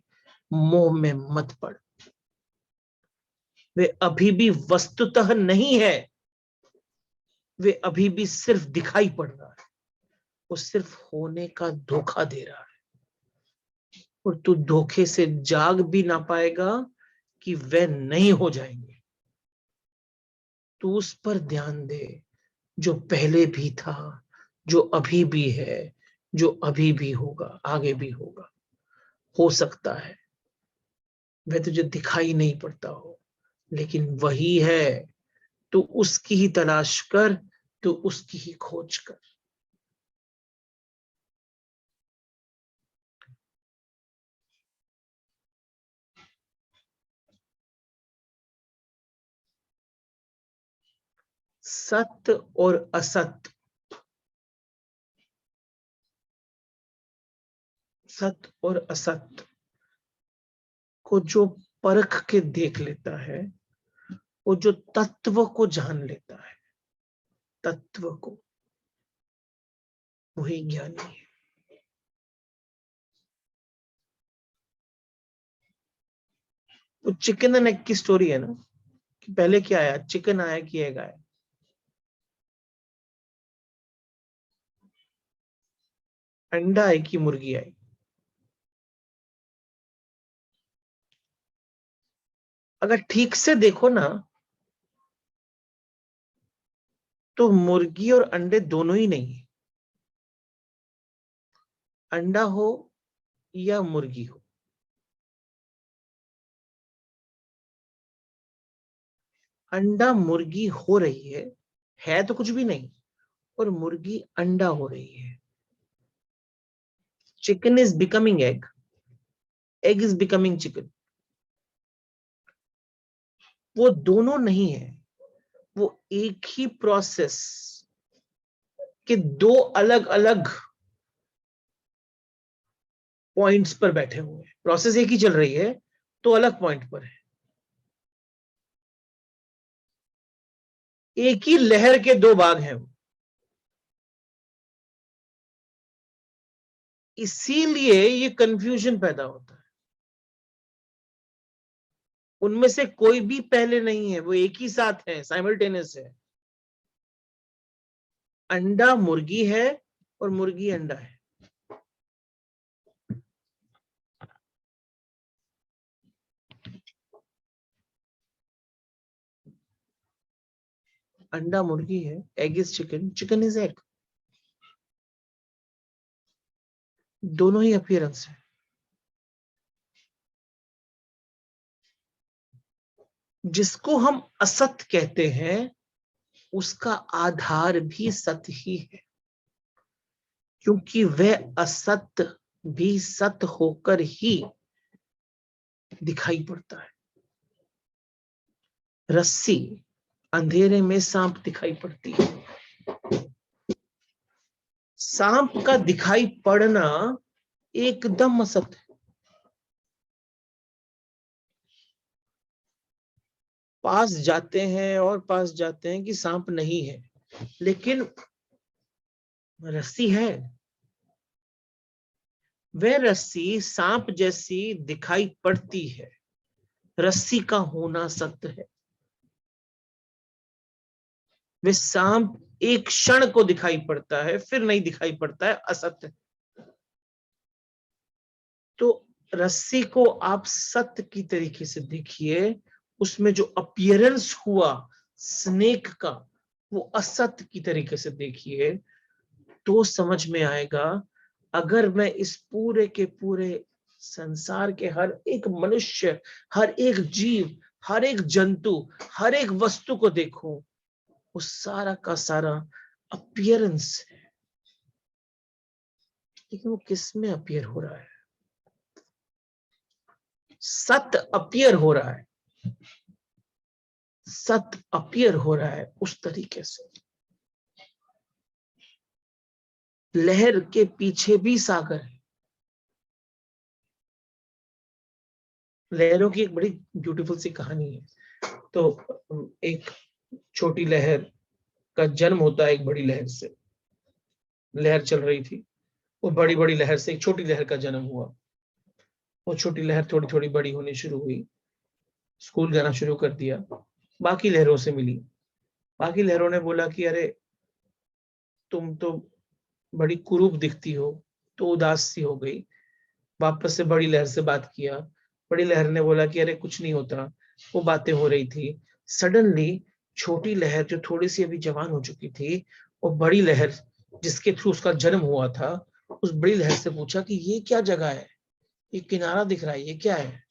मोह में मत पड़। वे अभी भी वस्तुतः नहीं है, वे अभी भी सिर्फ दिखाई पड़ रहा है। वो सिर्फ होने का धोखा दे रहा है, और तू धोखे से जाग भी ना पाएगा कि वे नहीं हो जाएंगे। तू उस पर ध्यान दे जो पहले भी था, जो अभी भी है, जो अभी भी होगा, आगे भी होगा। हो सकता है वह तुझे दिखाई नहीं पड़ता हो, लेकिन वही है। तू उसकी ही तलाश कर, तू उसकी ही खोज कर। सत्य और असत्य, सत्य और असत्य को जो परख के देख लेता है, वो जो तत्व को जान लेता है, तत्व को, वही ज्ञानी है। वो चिकन एंड एग की स्टोरी है ना, कि पहले क्या आया, चिकन आया कि एग आया। अंडा आई कि मुर्गी आई। अगर ठीक से देखो ना, तो मुर्गी और अंडे दोनों ही नहीं है। अंडा हो या मुर्गी हो, अंडा मुर्गी हो रही है तो कुछ भी नहीं, और मुर्गी अंडा हो रही है। Chicken is becoming egg, egg is becoming chicken. वो दोनों नहीं है, वो एक ही प्रोसेस के दो अलग अलग पॉइंट्स पर बैठे हुए हैं। प्रोसेस एक ही चल रही है, तो अलग पॉइंट पर है। एक ही लहर के दो भाग हैं वो। इसीलिए ये कंफ्यूजन पैदा होता है। उनमें से कोई भी पहले नहीं है, वो एक ही साथ है, साइमल्टेनियस है। अंडा मुर्गी है और मुर्गी अंडा है। अंडा मुर्गी है, egg is chicken, chicken is egg. दोनों ही अपीयरेंस है। जिसको हम असत कहते हैं उसका आधार भी सत्य ही है, क्योंकि वह असत भी सत्य होकर ही दिखाई पड़ता है। रस्सी अंधेरे में सांप दिखाई पड़ती है। सांप का दिखाई पड़ना एकदम असत्य है। पास जाते हैं और पास जाते हैं कि सांप नहीं है, लेकिन रस्सी है। वह रस्सी सांप जैसी दिखाई पड़ती है, रस्सी का होना सत्य है। वह सांप एक क्षण को दिखाई पड़ता है, फिर नहीं दिखाई पड़ता है, असत्य। तो रस्सी को आप सत्य की तरीके से देखिए, उसमें जो अपीयरेंस हुआ स्नेक का, वो असत्य की तरीके से देखिए, तो समझ में आएगा। अगर मैं इस पूरे के पूरे संसार के हर एक मनुष्य, हर एक जीव, हर एक जंतु, हर एक वस्तु को देखूं, वो सारा का सारा अपीयरेंस है। लेकिन वो किस में अपीयर हो रहा है? सत्य अपीयर हो रहा है, सत्य अपीयर हो रहा है उस तरीके से। लहर के पीछे भी सागर है। लहरों की एक बड़ी ब्यूटीफुल सी कहानी है। तो एक छोटी लहर का जन्म होता है एक बड़ी लहर से। लहर चल रही थी, वो बड़ी बड़ी लहर से एक छोटी लहर का जन्म हुआ। वो छोटी लहर थोड़ी थोड़ी बड़ी होनी शुरू हुई, स्कूल जाना शुरू कर दिया, बाकी लहरों से मिली। बाकी लहरों ने बोला कि अरे तुम तो बड़ी कुरूप दिखती हो, तो उदास सी हो गई। वापस से बड़ी लहर से बात किया। बड़ी लहर ने बोला कि अरे कुछ नहीं होता। वो बातें हो रही थी। सडनली छोटी लहर जो थोड़ी सी अभी जवान हो चुकी थी, और बड़ी लहर जिसके थ्रू उसका जन्म हुआ था, उस बड़ी लहर से पूछा कि ये क्या जगह है, ये किनारा दिख रहा है, ये क्या है?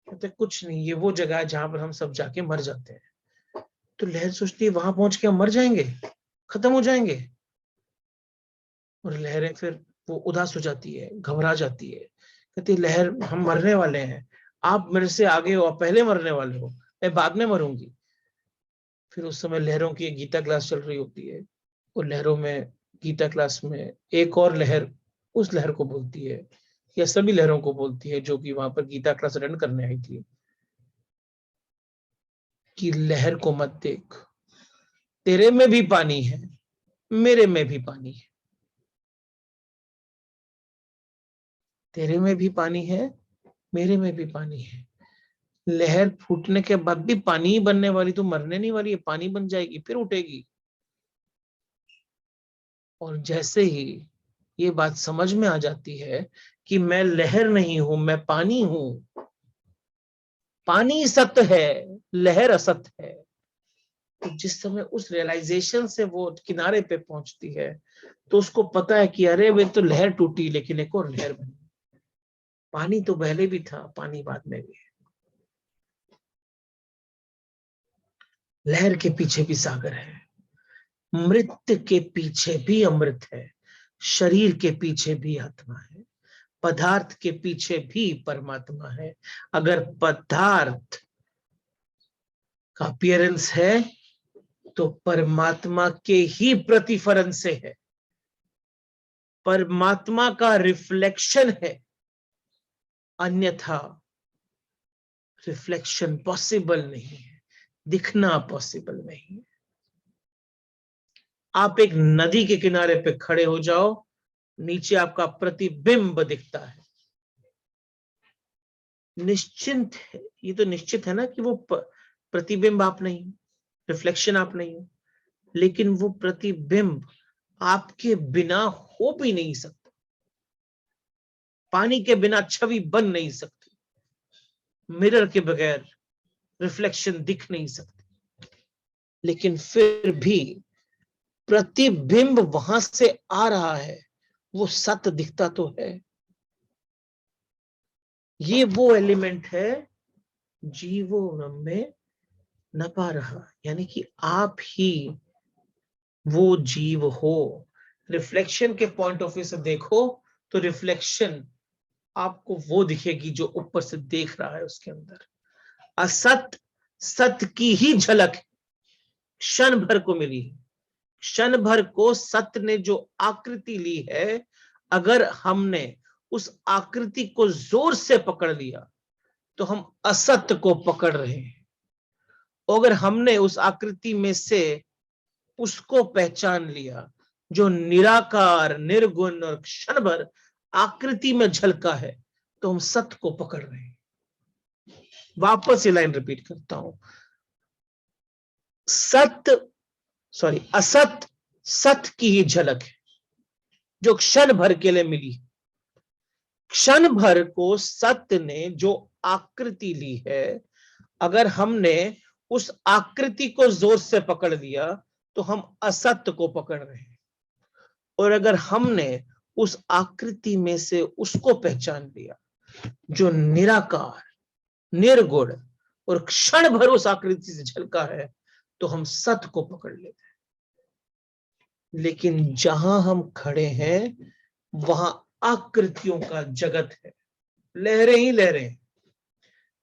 कहते कुछ नहीं, ये वो जगह है जहां पर हम सब जाके मर जाते हैं। तो लहर सोचती है वहां पहुंच के हम मर जाएंगे, खत्म हो जाएंगे। और लहरें फिर वो उदास हो जाती है, घबरा जाती है। कहती लहर हम मरने वाले हैं, आप मेरे से आगे हो, आप पहले मरने वाले हो, मैं बाद में मरूंगी। फिर उस समय लहरों की एक गीता क्लास चल रही होती है। और लहरों में, गीता क्लास में एक और लहर उस लहर को बोलती है, या सभी लहरों को बोलती है जो कि वहां पर गीता क्लास अटेंड करने आई थी, कि लहर को मत देख, तेरे में भी पानी है, मेरे में भी पानी है। तेरे में भी पानी है, मेरे में भी पानी है। लहर फूटने के बाद भी पानी ही बनने वाली, तो मरने नहीं वाली है, पानी बन जाएगी फिर उठेगी। और जैसे ही ये बात समझ में आ जाती है कि मैं लहर नहीं हूं, मैं पानी हूं, पानी सत्य है, लहर असत्य है। तो जिस समय उस रियलाइजेशन से वो किनारे पे पहुंचती है, तो उसको पता है कि अरे वे तो लहर टूटी, लेकिन एक और लहर बनी। पानी तो पहले भी था, पानी बाद में भी है। लहर के पीछे भी सागर है, मृत्यु के पीछे भी अमृत है, शरीर के पीछे भी आत्मा है, पदार्थ के पीछे भी परमात्मा है। अगर पदार्थ का अपीयरेंस है तो परमात्मा के ही प्रतिफलन से है, परमात्मा का रिफ्लेक्शन है, अन्यथा रिफ्लेक्शन पॉसिबल नहीं है, दिखना पॉसिबल नहीं है। आप एक नदी के किनारे पे खड़े हो जाओ, नीचे आपका प्रतिबिंब दिखता है, निश्चिंत है, ये तो निश्चित है ना कि वो प्रतिबिंब आप नहीं, रिफ्लेक्शन आप नहीं हो, लेकिन वो प्रतिबिंब आपके बिना हो भी नहीं सकता, पानी के बिना छवि बन नहीं सकती, मिरर के बगैर रिफ्लेक्शन दिख नहीं सकती, लेकिन फिर भी प्रतिबिंब वहां से आ रहा है, वो सत्य दिखता तो है। ये वो एलिमेंट है जीवो में न पा रहा, यानी कि आप ही वो जीव हो। रिफ्लेक्शन के पॉइंट ऑफ व्यू से देखो तो रिफ्लेक्शन आपको वो दिखेगी जो ऊपर से देख रहा है, उसके अंदर असत सत्य की ही झलक क्षण भर को मिली है। क्षण भर को सत्य ने जो आकृति ली है, अगर हमने उस आकृति को जोर से पकड़ लिया तो हम असत्य को पकड़ रहे हैं। अगर हमने उस आकृति में से उसको पहचान लिया जो निराकार निर्गुण और क्षण भर आकृति में झलका है, तो हम सत्य को पकड़ रहे हैं। वापस ये लाइन रिपीट करता हूं, असत सत्य की ही झलक है जो क्षण भर के लिए मिली। क्षण भर को सत्य ने जो आकृति ली है, अगर हमने उस आकृति को जोर से पकड़ लिया तो हम असत्य को पकड़ रहे हैं। और अगर हमने उस आकृति में से उसको पहचान लिया जो निराकार निर्गुण और क्षण भर उस आकृति से झलका है, तो हम सत्य को पकड़ लेते हैं। लेकिन जहां हम खड़े हैं वहां आकृतियों का जगत है, लहरें ही लहरें।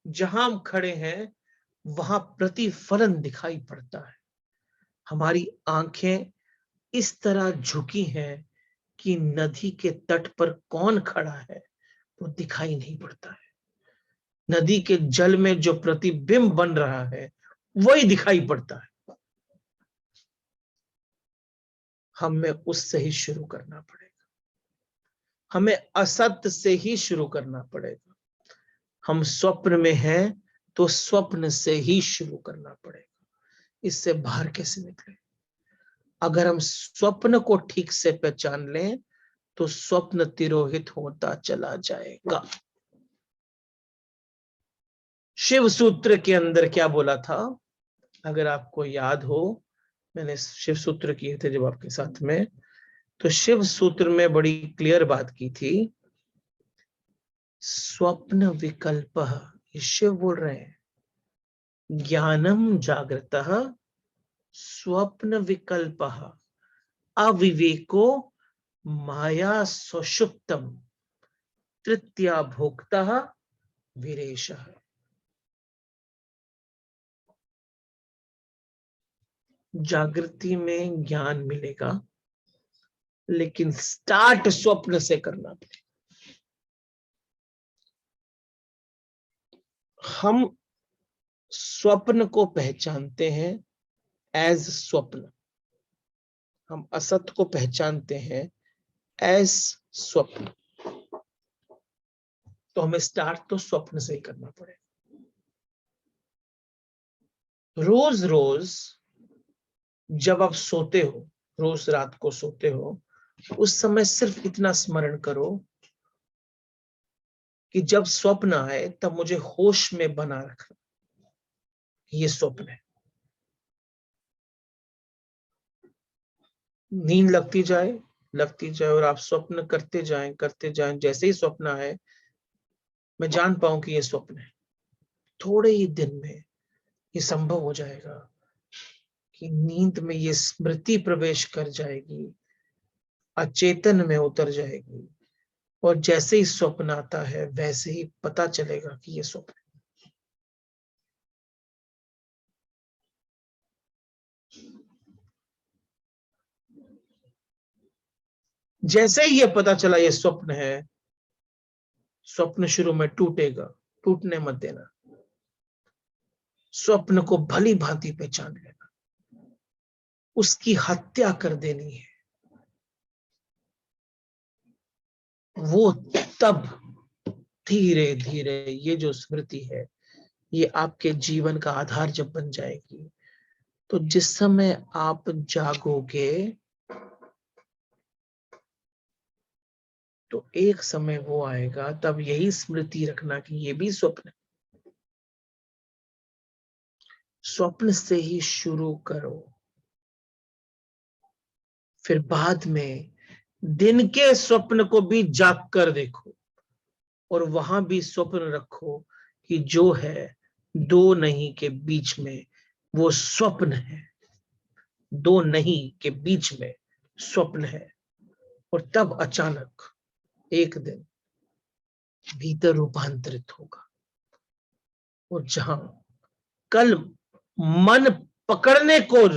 जहां हम खड़े हैं वहां प्रतिफलन दिखाई पड़ता है। हमारी आंखें इस तरह झुकी हैं कि नदी के तट पर कौन खड़ा है वो दिखाई नहीं पड़ता है। नदी के जल में जो प्रतिबिंब बन रहा है वही दिखाई पड़ता है। हमें उससे ही शुरू करना पड़ेगा, हमें असत्य से ही शुरू करना पड़ेगा। हम स्वप्न में हैं तो स्वप्न से ही शुरू करना पड़ेगा, इससे बाहर कैसे निकले। अगर हम स्वप्न को ठीक से पहचान लें तो स्वप्न तिरोहित होता चला जाएगा। शिव सूत्र के अंदर क्या बोला था, अगर आपको याद हो, मैंने शिव सूत्र किए थे जब आपके साथ में, तो शिव सूत्र में बड़ी क्लियर बात की थी। स्वप्न विकल्प, ये शिव बोल रहे हैं, ज्ञानम जागृतः स्वप्न विकल्प अविवेको माया सुषुप्तम तृतीया भोक्ता विरेशः। जागृति में ज्ञान मिलेगा, लेकिन स्टार्ट स्वप्न से करना पड़ेगा। हम स्वप्न को पहचानते हैं एज स्वप्न, हम असत्य को पहचानते हैं एज स्वप्न, तो हमें स्टार्ट तो स्वप्न से ही करना पड़ेगा। रोज रोज जब आप सोते हो, रोज रात को सोते हो, उस समय सिर्फ इतना स्मरण करो कि जब स्वप्न आए तब मुझे होश में बना रखना, ये स्वप्न है। नींद लगती जाए और आप स्वप्न करते जाएं, जैसे ही स्वप्न आए मैं जान पाऊं कि ये स्वप्न है। थोड़े ही दिन में ये संभव हो जाएगा कि नींद में ये स्मृति प्रवेश कर जाएगी, अचेतन में उतर जाएगी और जैसे ही स्वप्न आता है वैसे ही पता चलेगा कि ये स्वप्न। जैसे ही ये पता चला ये स्वप्न है, स्वप्न शुरू में टूटेगा, टूटने मत देना। स्वप्न को भली भांति पहचान लेना, उसकी हत्या कर देनी है। वो तब धीरे धीरे ये जो स्मृति है ये आपके जीवन का आधार जब बन जाएगी, तो जिस समय आप जागोगे तो एक समय वो आएगा तब यही स्मृति रखना कि ये भी स्वप्न है। स्वप्न से ही शुरू करो, फिर बाद में दिन के स्वप्न को भी जाग कर देखो और वहां भी स्वप्न रखो कि जो है दो नहीं के बीच में वो स्वप्न है, दो नहीं के बीच में स्वप्न है। और तब अचानक एक दिन भीतर रूपांतरित होगा, और जहां कल मन पकड़ने को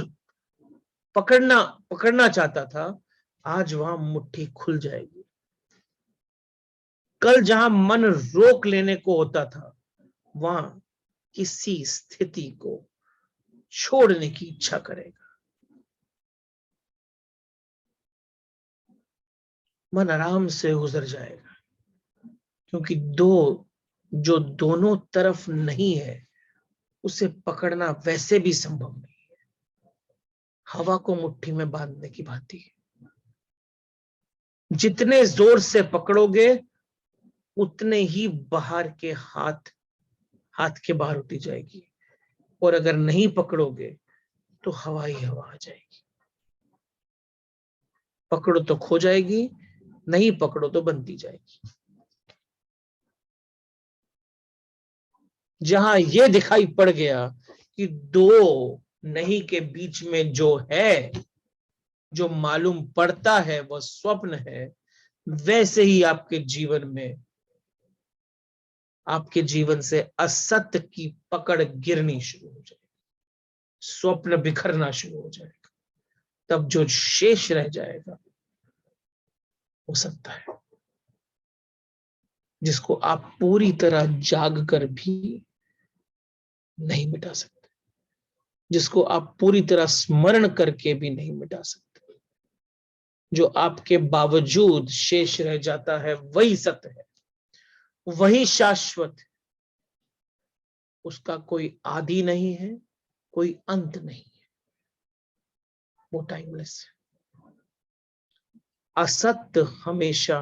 पकड़ना चाहता था, आज वहां मुट्ठी खुल जाएगी। कल जहां मन रोक लेने को होता था, वहां किसी स्थिति को छोड़ने की इच्छा करेगा। मन आराम से गुजर जाएगा, क्योंकि जो दोनों तरफ नहीं है उसे पकड़ना वैसे भी संभव नहीं। हवा को मुट्ठी में बांधने की भांति है। जितने जोर से पकड़ोगे उतने ही बाहर के हाथ के बाहर उठी जाएगी, और अगर नहीं पकड़ोगे तो हवा ही हवा आ जाएगी। पकड़ो तो खो जाएगी, नहीं पकड़ो तो बनती जाएगी। जहां ये दिखाई पड़ गया कि दो नहीं के बीच में जो है, जो मालूम पड़ता है वह स्वप्न है, वैसे ही आपके जीवन से असत्य की पकड़ गिरनी शुरू हो जाएगी, स्वप्न बिखरना शुरू हो जाएगा। तब जो शेष रह जाएगा हो सकता है जिसको आप पूरी तरह जाग कर भी नहीं मिटा सकते, जिसको आप पूरी तरह स्मरण करके भी नहीं मिटा सकते। जो आपके बावजूद शेष रह जाता है वही सत्य है, वही शाश्वत है। उसका कोई आदि नहीं है, कोई अंत नहीं है, वो टाइमलेस है। असत्य हमेशा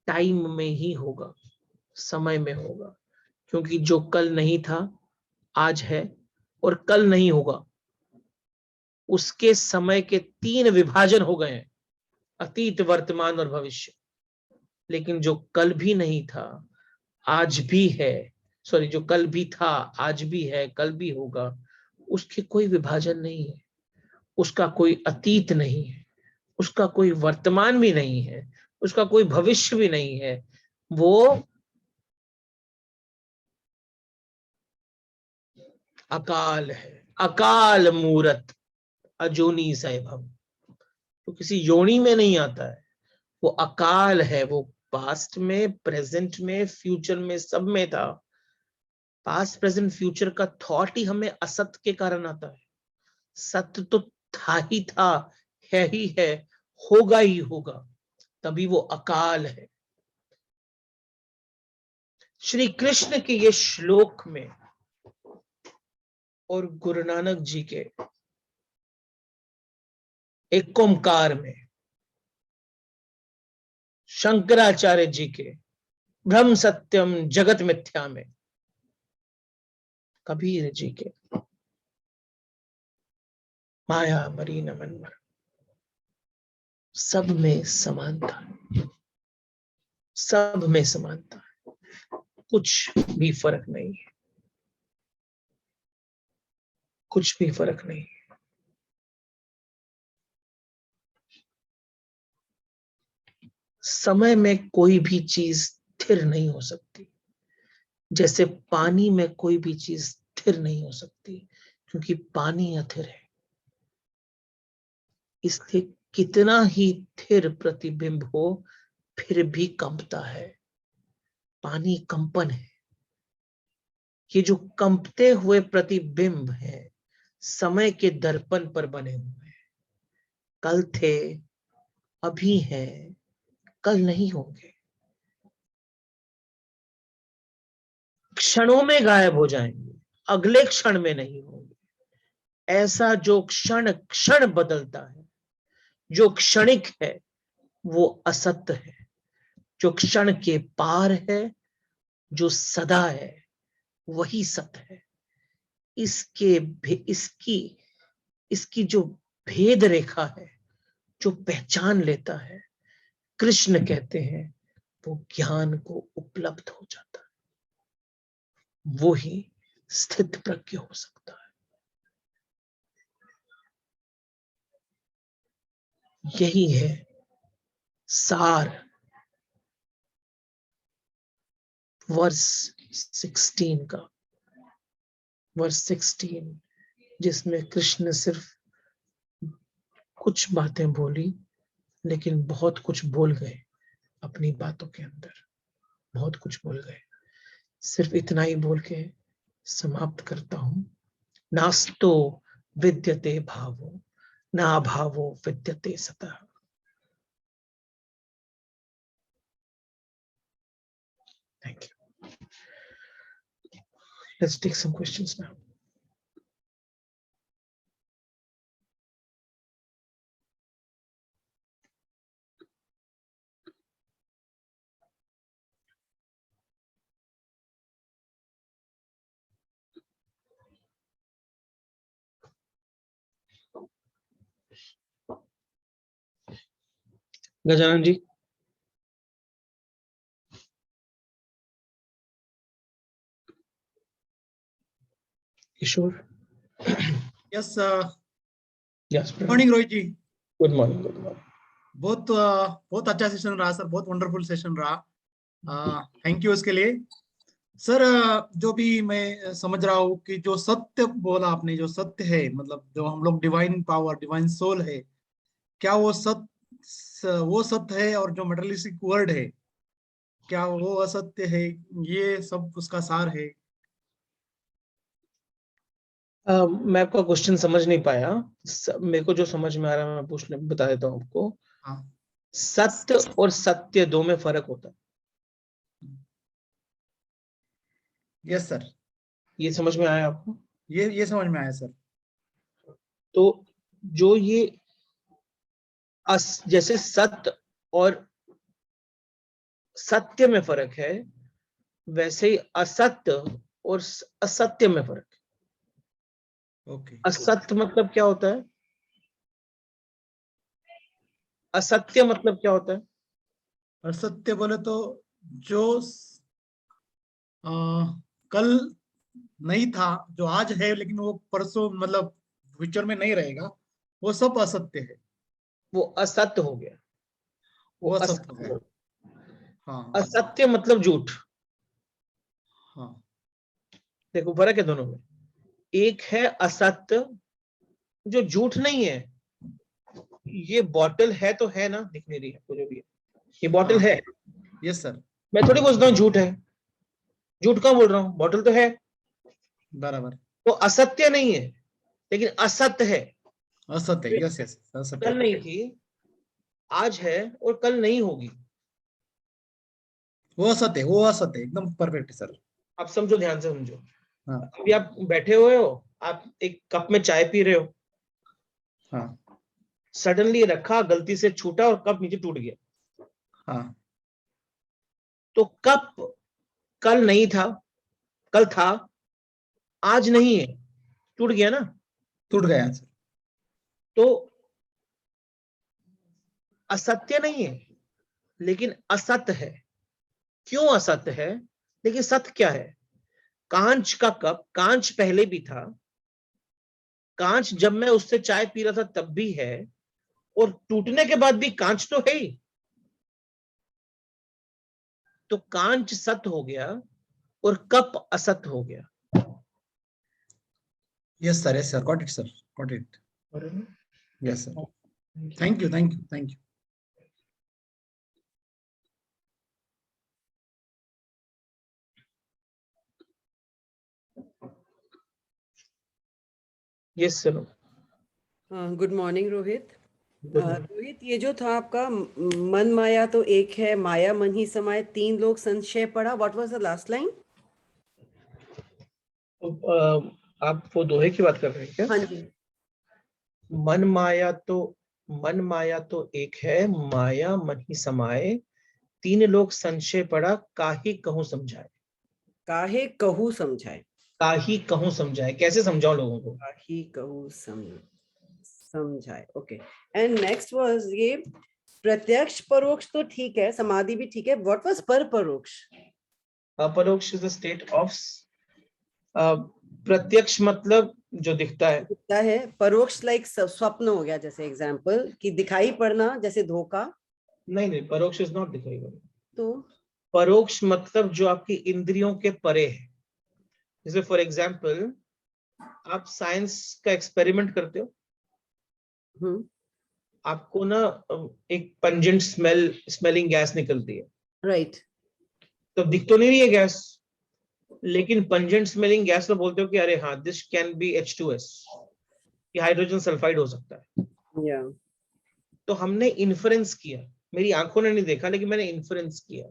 टाइम में ही होगा, समय में होगा, क्योंकि जो कल नहीं था आज है, और कल नहीं होगा। उसके समय के 3 विभाजन हो गए हैं, अतीत, वर्तमान और भविष्य। लेकिन जो कल भी नहीं था आज भी है, सॉरी, जो कल भी था आज भी है कल भी होगा, उसके कोई विभाजन नहीं है, उसका कोई अतीत नहीं है, उसका कोई वर्तमान भी नहीं है, उसका कोई भविष्य भी नहीं है। वो अकाल है, अकाल मूरत, अजोनी सैभव। तो किसी योनि में नहीं आता है, वो अकाल है। वो पास्ट में, प्रेजेंट में, फ्यूचर में, सब में था। पास्ट प्रेजेंट फ्यूचर का थॉट ही हमें असत्य के कारण आता है। सत्य तो था ही था, है ही है, होगा ही होगा, तभी वो अकाल है। श्री कृष्ण के ये श्लोक में और गुरु नानक जी के एक ओंकार में, शंकराचार्य जी के ब्रह्म सत्यम जगत मिथ्या में, कबीर जी के माया मरी न मनमर, सब में समानता है, सब में समानता है, कुछ भी फर्क नहीं है, कुछ भी फर्क नहीं है। समय में कोई भी चीज स्थिर नहीं हो सकती, जैसे पानी में कोई भी चीज स्थिर नहीं हो सकती, क्योंकि पानी अथिर है। इसलिए कितना ही स्थिर प्रतिबिंब हो फिर भी कंपता है। पानी कंपन है। ये जो कंपते हुए प्रतिबिंब है समय के दर्पण पर बने हुए हैं। कल थे, अभी हैं, कल नहीं होंगे, क्षणों में गायब हो जाएंगे, अगले क्षण में नहीं होंगे। ऐसा जो क्षण क्षण बदलता है, जो क्षणिक है, वो असत्य है। जो क्षण के पार है, जो सदा है, वही सत्य है। इसके इसकी इसकी जो भेद रेखा है, जो पहचान लेता है, कृष्ण कहते हैं, वो ज्ञान को उपलब्ध हो जाता है। वो ही स्थित प्रज्ञ हो सकता है। यही है सार वर्ष 16 का, वर्ष 16, जिसमें कृष्ण ने सिर्फ कुछ बातें बोली, लेकिन बहुत कुछ बोल गए अपनी बातों के अंदर, बहुत कुछ बोल गए। सिर्फ इतना ही बोल के समाप्त करता हूं। नास्तो विद्यते भावो, ना भावो विद्यते सतः। Thank you. Let's take some questions now. Gajanan ji. Kishore. Yes yes morning Rohit ji. Good morning, good morning. बहुत अच्छा सेशन रहा सर, बहुत वंडरफुल सेशन रहा। थैंक यू इसके लिए सर। जो भी मैं समझ रहा हूँ कि जो सत्य बोला आपने, जो सत्य है मतलब जो हम लोग डिवाइन पावर, डिवाइन सोल है, क्या वो सत्य है? और जो मटेरियलिस्टिक वर्ल्ड है, क्या वो असत्य है? ये सब उसका सार है। मैं आपका क्वेश्चन समझ नहीं पाया। मेरे को जो समझ में आ रहा है मैं बता देता हूँ आपको। हाँ। सत्य और सत्य दो में फर्क होता है। Yes sir. ये समझ में आया आपको? ये समझ में आया सर। तो जो ये जैसे सत्य और सत्य में फर्क है, वैसे ही असत्य और असत्य में फर्क है। ओके। असत्य मतलब क्या होता है? असत्य मतलब क्या होता है? और सत्य बोले तो जो आ, कल नहीं था, जो आज है लेकिन वो परसों मतलब फ्यूचर में नहीं रहेगा, वो सब असत्य है। वो असत्य हो गया। वो वो असत्य हो असत्य गया। हो। हाँ। असत्य मतलब झूठ। हाँ। देखो फर्क है दोनों में। एक है असत्य जो झूठ नहीं है। ये बॉटल है तो है ना, दिख नहीं रही है जो भी है, ये बॉटल हाँ। है। Yes sir. मैं थोड़ी बोलता हूँ झूठ है। झूठ कहाँ बोल रहा हूँ, बॉटल तो है। बराबर। तो असत्य नहीं है, लेकिन असत्य है। असत्य, यस यस, असत्य। कल नहीं थी, आज है और कल नहीं होगी। वो असत्य, वो असत्य, एकदम परफेक्ट सर। आप समझो, ध्यान से समझो। हाँ। अभी आप बैठे हुए हो, आप एक कप में चाय पी रहे हो, हाँ। सडनली रखा, गलती से छूटा और कप नीचे टूट गया। हाँ। तो कप कल नहीं था, कल था, आज नहीं है, टूट गया ना। टूट गया सर। तो असत्य नहीं है, लेकिन असत्य है। क्यों असत्य है? लेकिन सत्य क्या है? कांच का कप, कांच पहले भी था, कांच जब मैं उससे चाय पी रहा था तब भी है, और टूटने के बाद भी कांच तो है ही। तो कांच सत हो गया और कप असत हो गया। Yes, sir. Yes, sir. Got it, sir. Got it. Yes, sir. Thank you. Thank you. Thank you. Yes sir. Good morning Rohit. Rohit, ये जो था आपका मन माया तो एक है, माया मन ही समाये, तीन लोग संशय पड़ा, what was the last line? आप वो दोहे की बात कर रहे हैं क्या? हाँ जी। मन माया तो एक है, माया मन ही समाये, तीन लोग संशय पड़ा, काहे कहूं समझाए। काहे कहूं समझाए। काहे कहूं समझाए, कैसे समझाओ लोगों को? काहे कहूं समझाए। ओके, एंड नेक्स्ट वाज ये प्रत्यक्ष परोक्ष तो ठीक है, समाधि भी ठीक है, व्हाट वाज पर परोक्ष? अपरोक्ष इज द स्टेट ऑफ, प्रत्यक्ष मतलब जो दिखता है। दिखता है, परोक्ष लाइक स्वप्न हो गया, जैसे एग्जांपल कि दिखाई पड़ना, जैसे धोखा। नहीं, परोक्ष इज नॉट दिखाई पड़ना। तो परोक्ष मतलब जो आपकी इंद्रियों के परे है। जैसे फॉर एग्जांपल आप साइंस का एक्सपेरिमेंट करते हो, आपको ना एक पंजेंट स्मेलिंग गैस निकलती है, राइट। तो दिख तो नहीं रही है गैस, लेकिन पंजेंट स्मेलिंग गैस तो बोलते हो कि अरे हाँ, दिस कैन बी H2S, ये हाइड्रोजन सल्फाइड हो सकता है। Yeah. तो हमने इन्फ्रेंस किया, मेरी आंखों ने नहीं देखा लेकिन मैंने इन्फ्रेंस किया,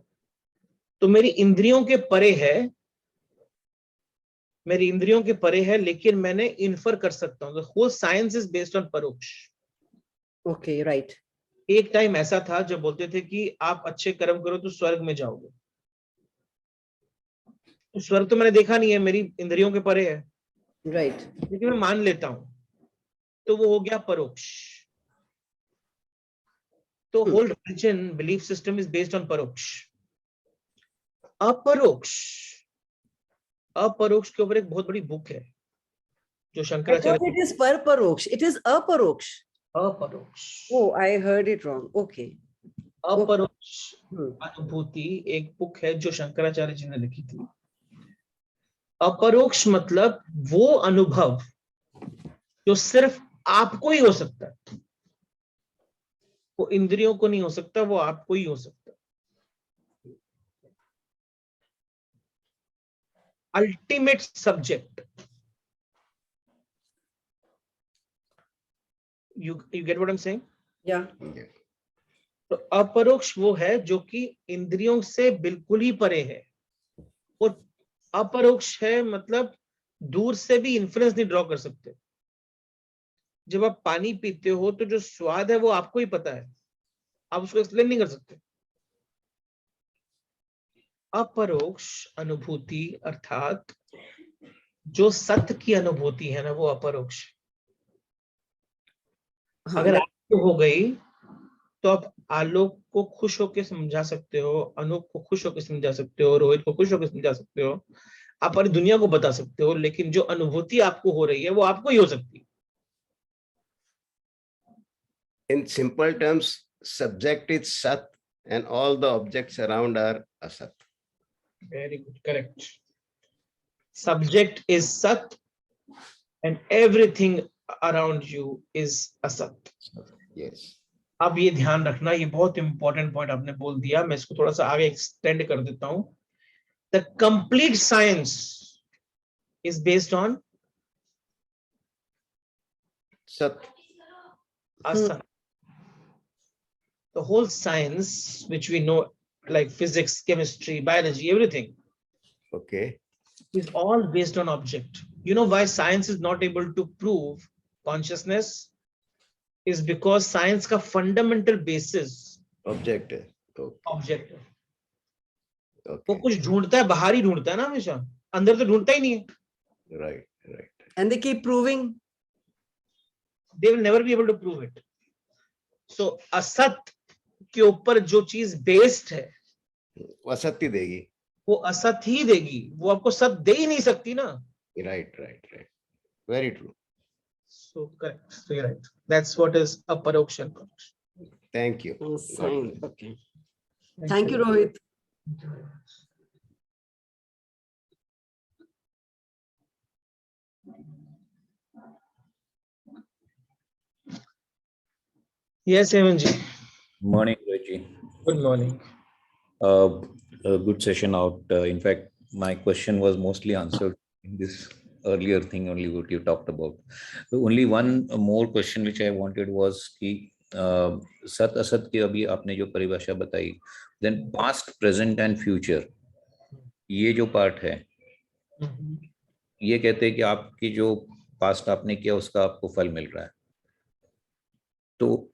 तो मेरी इंद्रियों के परे है, मेरी इंद्रियों के परे है, लेकिन मैंने इन्फर कर सकता हूँ। Whole science is based on परोक्ष। Okay, right. एक टाइम ऐसा था जब बोलते थे कि आप अच्छे कर्म करो तो स्वर्ग में जाओगे, तो स्वर्ग तो मैंने देखा नहीं है, मेरी इंद्रियों के परे है, राइट। लेकिन मैं मान लेता हूं, तो वो हो गया परोक्ष। तो whole religion belief system is based on परोक्ष। अपरोक्ष, अपरोक्ष के ऊपर एक बहुत बड़ी बुक है जो I thought Shankaracharya. it is पर परोक्ष, it is अपरोक्ष। अपरोक्ष, Oh, I heard it wrong. Okay. अपरोक्ष अनुभूति एक बुक है जो शंकराचार्य जी ने लिखी थी। अपरोक्ष मतलब वो अनुभव जो सिर्फ आपको ही हो सकता है, वो इंद्रियों को नहीं हो सकता, वो आपको ही हो सकता है। Ultimate subject, you get what I'm saying? Yeah. तो अपरोक्ष वो है जो कि इंद्रियों से बिल्कुल ही परे है, और अपरोक्ष है मतलब दूर से भी इन्फ्लुएंस नहीं ड्रॉ कर सकते। जब आप पानी पीते हो तो जो स्वाद है वो आपको ही पता है, आप उसको एक्सप्लेन नहीं कर सकते। अपरोक्ष अनुभूति अर्थात जो सत्य की अनुभूति है ना, वो अपरोक्ष। अगर आपको हो गई तो आप आलोक को खुश होकर समझा सकते हो, अनूप को खुश होकर समझा सकते हो, रोहित को खुश होकर समझा सकते हो, आप पूरी दुनिया को बता सकते हो, लेकिन जो अनुभूति आपको हो रही है वो आपको ही हो सकती है। In simple terms, subject is Sat and all the objects around are Asat. Very good, correct. Subject is Sat and everything around you is Asat. Yes. अब ये ध्यान रखना, ये बहुत इंपॉर्टेंट पॉइंट आपने बोल दिया, मैं इसको थोड़ा सा आगे एक्सटेंड कर देता हूं। The complete science is based on Sat. Asat. The whole science which we know, like physics, chemistry, biology, everything, Okay. is all based on object. You know why science is not able to prove consciousness? Is because science का fundamental basis Object. Okay. object है। वो Okay. कुछ ढूंढता है, बाहर ही ढूंढता है ना, हमेशा अंदर तो ढूंढता ही नहीं है। Right. Right. And they keep proving. They will never be able to prove it. So असत के ऊपर जो चीज बेस्ड है वो असत्य देगी। वो असत ही देगी, वो आपको सत दे ही नहीं सकती ना। Right. Right. Right. Very true. So correct. So you're right. That's what is aparoksha. Thank you. Sign. Okay. Thank Thank you, Rohit. Yes, Evanji. Morning, Rohit. Good morning. A good session out. In fact, my question was mostly answered in this earlier thing, only what you talked about. The only one more question which I wanted was कि सत असत की अभी आपने जो परिभाषा बताई, then past, present and future, ये जो पार्ट है, ये कहते हैं कि आपकी जो पास्ट आपने किया उसका आपको फल मिल रहा है. तो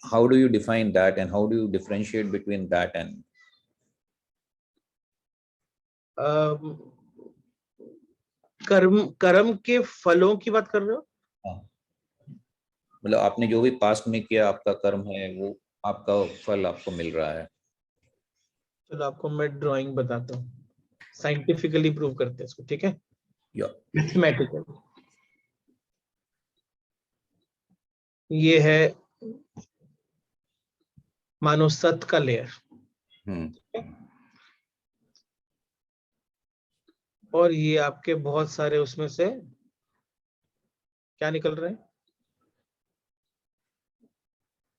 how do you define that and how do you differentiate between that and कर्म के फलों की बात कर रहे हो? मतलब आपने जो भी पास्ट में किया आपका कर्म है वो आपका फल आपको मिल रहा है. चलो आपको मैं ड्राइंग बताता हूँ, साइंटिफिकली प्रूव करते हैं इसको, ठीक है? या मैथमेटिकल. ये है मानो सत का लेयर, और ये आपके बहुत सारे उसमें से क्या निकल रहे हैं?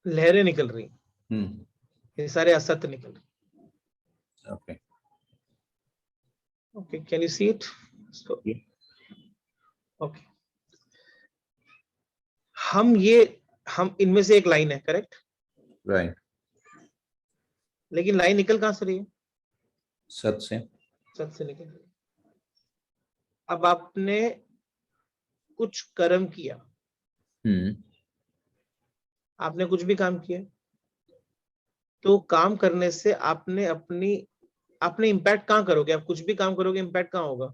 लहरें निकल रही. ये सारे असत्य निकल रहे. Okay okay, can you see it? Okay, हम इनमें से एक लाइन है, करेक्ट? राइट. लेकिन लाइन निकल कहां से रही है? सत से. सत से निकल रही है. अब आपने कुछ कर्म किया, आपने कुछ भी काम किया, तो काम करने से आपने इम्पैक्ट कहां करोगे? आप कुछ भी काम करोगे, इम्पैक्ट कहां होगा?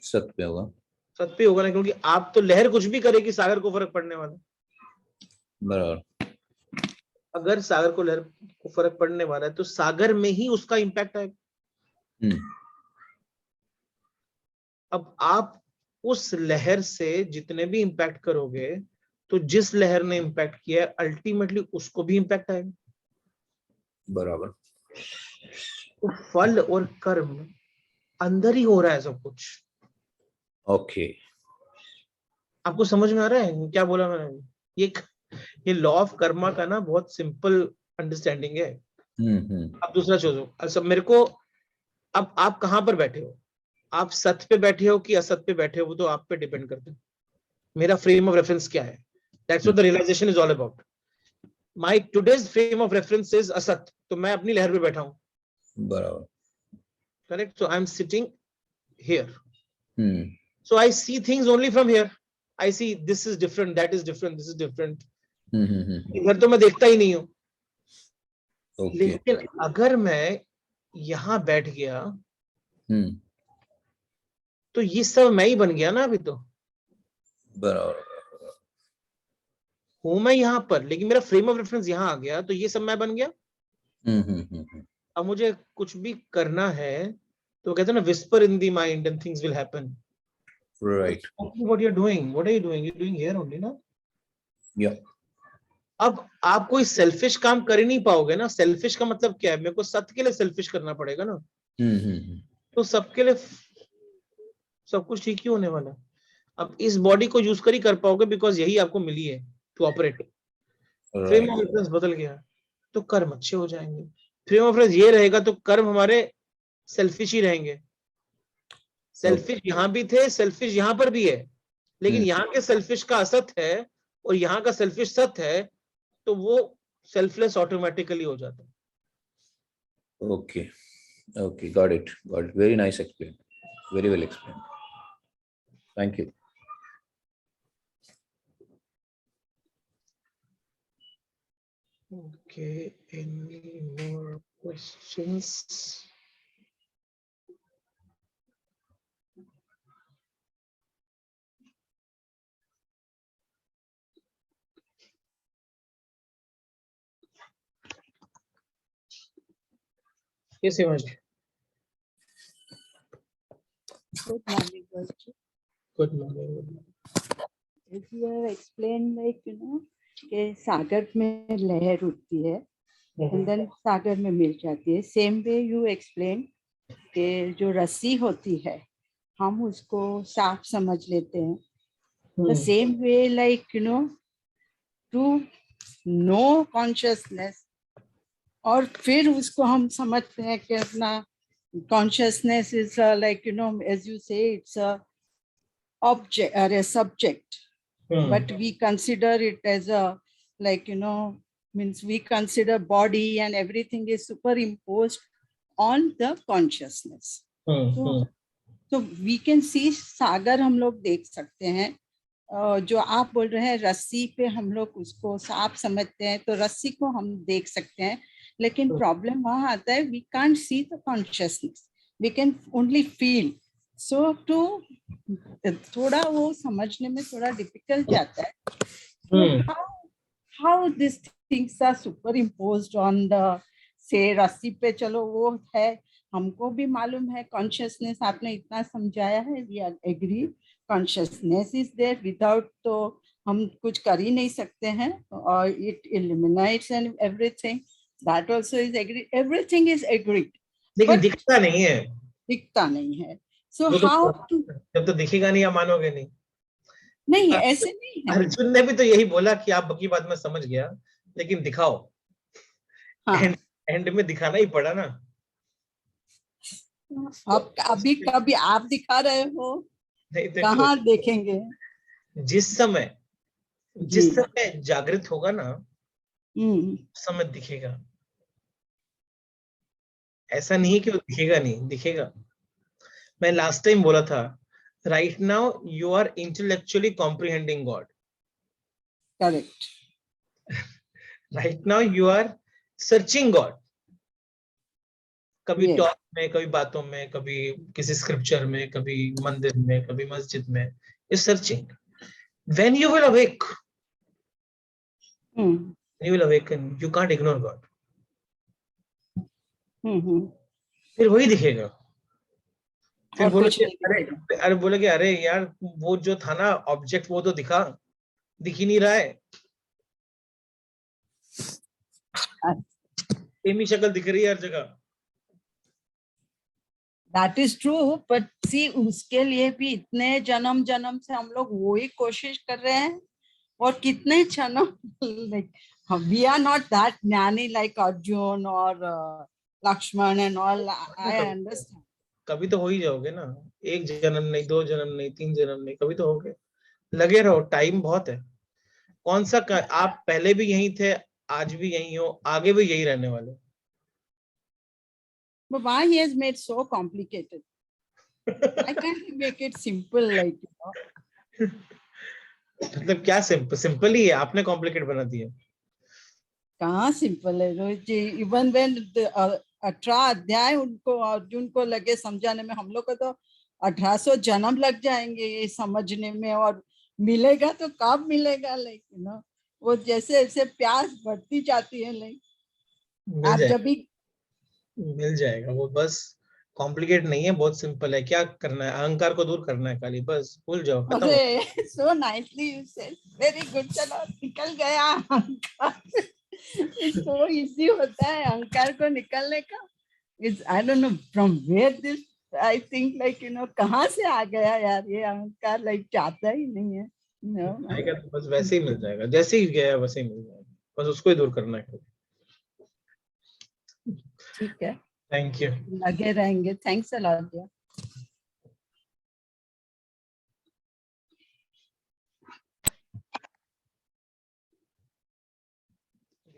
सत पे होगा. सत पे होगा ना, क्योंकि आप तो लहर कुछ भी करेगी, सागर को फर्क पड़ने वाला. बराबर. अगर सागर को लहर को फर्क पड़ने वाला है तो सागर में ही उसका इम्पैक्ट आएगा. अब आप उस लहर से जितने भी इम्पैक्ट करोगे, तो जिस लहर ने इम्पैक्ट किया है अल्टीमेटली उसको भी इम्पैक्ट आएगा. बराबर. तो फल और कर्म अंदर ही हो रहा है सब कुछ. ओके. आपको समझ में आ रहा है क्या बोला मैंने? ये लॉ ऑफ कर्मा का ना बहुत सिंपल अंडरस्टैंडिंग है. अब दूसरा चीज, अच्छा मेरे को, अब आप कहां पर बैठे हो? आप सत्य पे बैठे हो कि असत्य पे बैठे हो, वो तो आप पे डिपेंड करता है. मेरा फ्रेम ऑफ रेफरेंस क्या है? That's what the realization is all about. My today's frame of reference is असत्य, तो मैं अपनी लहर पे बैठा हूं. बराबर. Correct? So I am sitting here. So I see things only from here. I see this is different, that is different, this is different. इधर तो मैं देखता ही नहीं हूं. लेकिन अगर मैं यहां बैठ गया तो ये सब मैं ही बन गया ना. अभी तो बराबर. हूं मैं यहाँ पर, लेकिन मेरा फ्रेम ऑफ रेफरेंस यहाँ आ गया, तो ये सब मैं बन गया. अब मुझे कुछ भी करना है तो कहते हैं ना, whisper in the mind and things will happen. Right. What you are doing, what are you doing? You doing here only ना. या अब आप कोई सेल्फिश काम कर ही नहीं पाओगे ना. सेल्फिश का मतलब क्या है? मेरे को सत्य के लिए सेल्फिश करना पड़ेगा ना. तो सबके लिए सब कुछ ठीक ही होने वाला है. अब इस बॉडी को यूज कर ही कर पाओगे, बिकॉज यही आपको मिली है to operate. Frame of reference बदल गया तो कर्म अच्छे हो जाएंगे. फ्रेम ऑफ रेफरेंस ये रहेगा तो कर्म हमारे सेल्फिश ही रहेंगे. सेल्फिश यहाँ भी थे, सेल्फिश यहाँ पर भी है, लेकिन यहाँ के सेल्फिश का असत है और यहाँ का सेल्फिश सत है, तो वो सेल्फलेस ऑटोमेटिकली हो जाता है. Okay. Okay, got it. Very nice explain. Very well explain. Thank you. Okay, any more questions? Yes, Himanshu. Good morning, Gurji. Good morning. As you have explained, कि सागर में लहर उठती है, and then सागर में मिल जाती है. Same way you explained कि जो रस्सी होती है हम उसको साफ समझ लेते हैं. The same way, like, you know, to know consciousness, और फिर उसको हम समझते हैं कि अपना consciousness is like, you know, as you say, it's a object or a subject, but we consider it as a, like, you know, means we consider body and everything is superimposed on the consciousness. So we can see सागर हम लोग देख सकते हैं. जो आप बोल रहे हैं रस्सी पे हम लोग उसको साफ समझते हैं, तो रस्सी को हम देख सकते हैं, लेकिन प्रॉब्लम वहाँ आता है we can't see the consciousness, we can only feel. So to थोड़ा वो समझने में थोड़ा डिफिकल्ट जाता है. So how these things are superimposed on the, say, रस्सी पे चलो वो है, हमको भी मालूम है कॉन्शियसनेस, आपने इतना समझाया है, we are agree consciousness is there, without तो हम कुछ कर ही नहीं सकते हैं, और it eliminates and everything, that also is agree, everything is agreed, लेकिन दिखता नहीं है. दिखता नहीं है. सो हाउ टू, जब तो दिखेगा नहीं, आप मानोगे नहीं. नहीं ऐसे नहीं है. अर्जुन ने भी तो यही बोला कि आप बाकी बात में समझ गया, लेकिन दिखाओ. एंड में दिखाना ही पड़ा ना. अब अभी कभी आप दिखा रहे हो, कहाँ देखेंगे? जिस समय जागृत होगा ना, उस समय दिखेगा. ऐसा नहीं कि वो दिखेगा नहीं, दिखेगा. मैं लास्ट टाइम बोला था, right now you are intellectually comprehending God. Correct. Right now you are searching God. कभी टॉक में, कभी बातों में, कभी किसी स्क्रिप्चर में, कभी मंदिर में, कभी मस्जिद में. You searching. When you will awake, you will awaken, you can't ignore God. फिर वही दिखेगा. फिर बोले कि अरे यार, वो जो था ना ऑब्जेक्ट, वो तो दिख ही नहीं रहा है. सेम ही शक्ल दिख रही है हर जगह. That is true, but see, उसके लिए भी इतने जन्म से हम लोग वही कोशिश कर रहे हैं, और कितने जन्म, like we are not that ज्ञानी like Arjun or Lakshman and all. I understand. कभी तो हो ही जाओगे ना. एक जन्म नहीं, 2 जन्म नहीं, 3 जन्म नहीं, कभी तो होगे. लगे रहो, टाइम बहुत है. कौन सा आप पहले भी यही थे, आज भी यही हो, आगे भी यही रहने वाले. But why he has made so complicated? Why can't he make it simple, like, you know? मतलब क्या सिंपल ही है, आपने कॉम्प्लिकेट बना दिया. कहाँ सिंपल है रोहित जी? इवन व्हेन 18 अध्याय उनको अर्जुन को लगे समझाने में, हम लोग को तो 1800 जन्म लग जाएंगे ये समझने में, और मिलेगा तो कब मिलेगा, लाइक, यू नो, वो जैसे जैसे प्यास बढ़ती जाती है, लाइक आप जब भी मिल जाएगा. वो बस कॉम्प्लिकेट नहीं है, बहुत सिंपल है. क्या करना है? अहंकार को दूर करना है खाली, बस भूल जाओ. अरे so nicely you said, very good. चलो निकल गया अहंकार. सो इजी होता है अहंकार को निकलने का. It's, I don't know from where this, I think, like, you know, कहाँ से आ गया यार ये अहंकार, लाइक चाहता ही नहीं है. आएगा तो बस वैसे ही मिल जाएगा, जैसे ही गया वैसे ही मिल जाएगा, बस उसको ही दूर करना है. ठीक है, थैंक यू. लगे रहेंगे. Thanks a lot.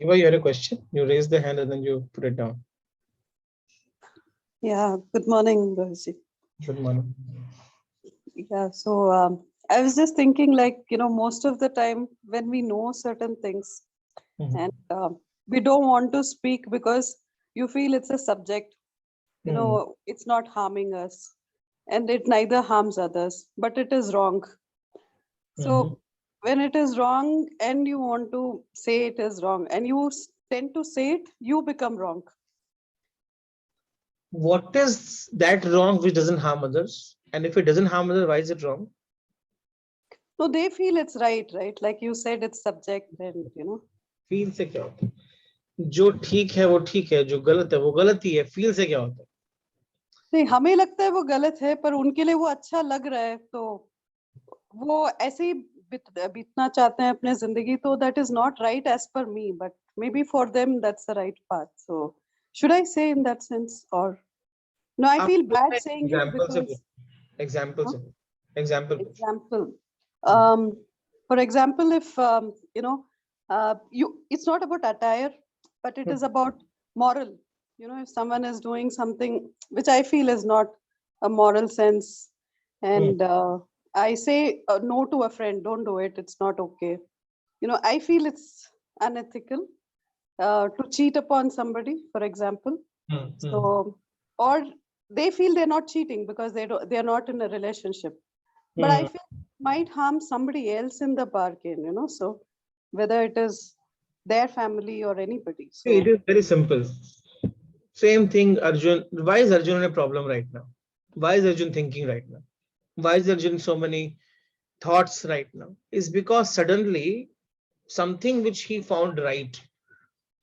Eva, you had a question? You raised the hand and then you put it down. Yeah, good morning, Rohit. Good morning. Yeah, so I was just thinking, like, you know, most of the time when we know certain things and we don't want to speak because you feel it's a subject, you know, it's not harming us and it neither harms others, but it is wrong. So when it is wrong and you want to say it is wrong and you tend to say it, you become wrong. What is that wrong which doesn't harm others? And if it doesn't harm others, why is it wrong? So they feel it's right, right? Like you said, it's subject and, you know. Feel से क्या होता है? जो ठीक है वो ठीक है, जो गलत है वो गलत ही है, फील से क्या होता है? नहीं, हमें लगता है वो गलत है, पर उनके लिए वो अच्छा लग रहा है, तो वो ऐसे ही बीतना चाहते हैं अपने जिंदगी, तो that is not right as per me, but maybe for them that's the right path. So should I say in that sense, और नो, आई आप feel bad saying it example से बिकॉज एग्जाम्पल से example example, for example, if you know, it's not about attire, but it is about moral. You know, if someone is doing something which I feel is not a moral sense, and I say no to a friend, don't do it, it's not okay. You know, I feel it's unethical to cheat upon somebody, for example. So, or they feel they're not cheating because they're not in a relationship, but I feel it might harm somebody else in the bargain, you know. So whether it is their family or anybody. So it is very simple. Same thing, Arjun. Why is Arjun in a problem right now? Why is Arjun thinking right now? Why is Arjun so many thoughts right now? Is because suddenly something which he found right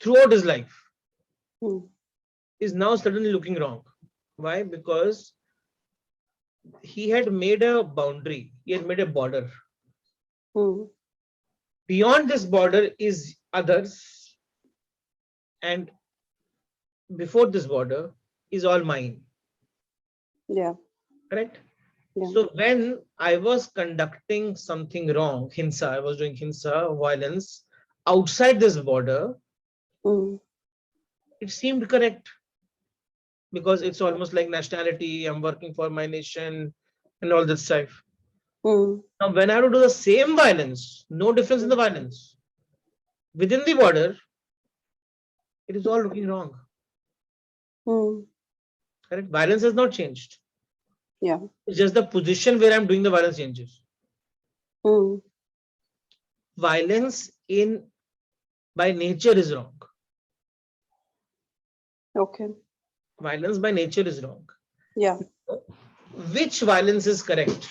throughout his life is now suddenly looking wrong. Why? Because he had made a boundary, he had made a border. Beyond this border is others, and before this border is all mine. yeah, Correct? yeah. So when I was conducting something wrong, hinsa, I was doing hinsa, violence outside this border, it seemed correct because it's almost like nationality, I'm working for my nation and all that stuff. Now, when I have to do the same violence, no difference in the violence within the border, it is all looking wrong. Correct? Violence has not changed. Yeah. It's just the position where I'm doing the violence changes. Violence in by nature is wrong. Okay. Violence by nature is wrong. Yeah. Which violence is correct?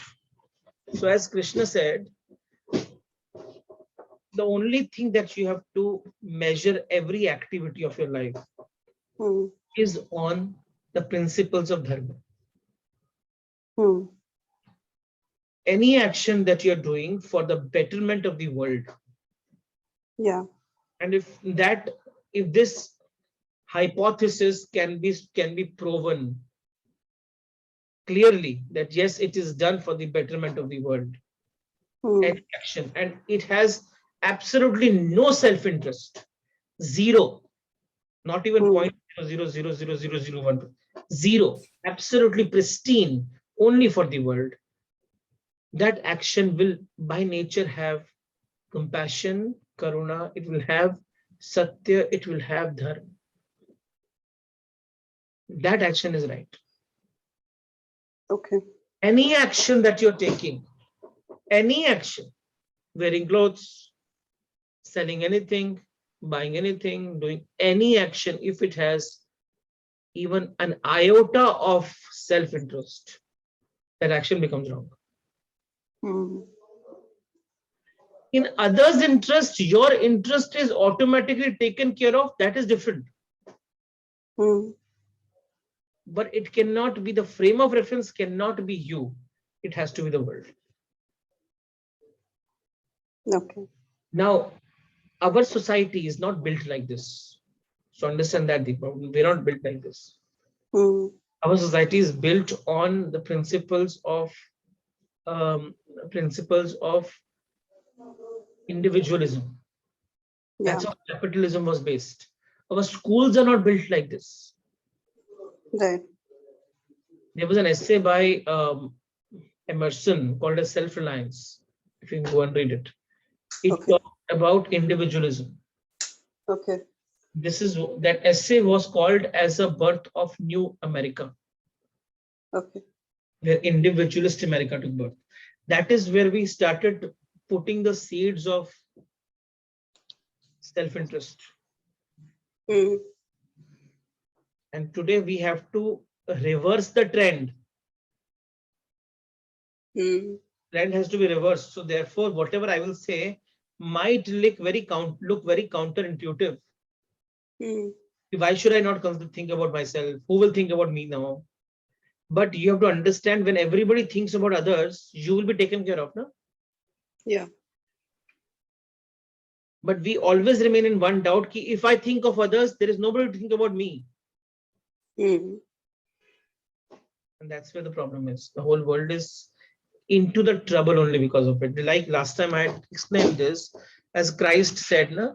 So as Krishna said, the only thing that you have to measure every activity of your life is on the principles of dharma. Any action that you're doing for the betterment of the world. Yeah. And if this hypothesis can be proven clearly that yes, it is done for the betterment of the world, any action, and it has absolutely no self-interest, zero, not even 0.0000001, zero, absolutely pristine, only for the world, that action will by nature have compassion, karuna, it will have satya, it will have dharma. That action is right. Okay. Any action that you're taking, any action, wearing clothes, selling anything, buying anything, doing any action, if it has even an iota of self-interest, that action becomes wrong. In others' interest, your interest is automatically taken care of, that is different. But it cannot be, the frame of reference cannot be you, it has to be the world. Okay. Now, our society is not built like this. So understand that, Deepa, we're not built like this. Our society is built on the principles of individualism. Yeah. That's how capitalism was based. Our schools are not built like this. Right. There was an essay by Emerson called as Self-Reliance. If you can go and read it. It talked about individualism. Okay. That essay was called as a birth of new America. Okay. Where individualist America took birth. That is where we started putting the seeds of self-interest. And today we have to reverse the trend. Trend has to be reversed. So therefore, whatever I will say might look very counterintuitive. Why should I not think about myself? Who will think about me now? But you have to understand, when everybody thinks about others, you will be taken care of, no? Yeah. But we always remain in one doubt, ki if I think of others, there is nobody to think about me. Mm. And that's where the problem is. The whole world is into the trouble only because of it. Like last time I had explained this, as Christ said, na,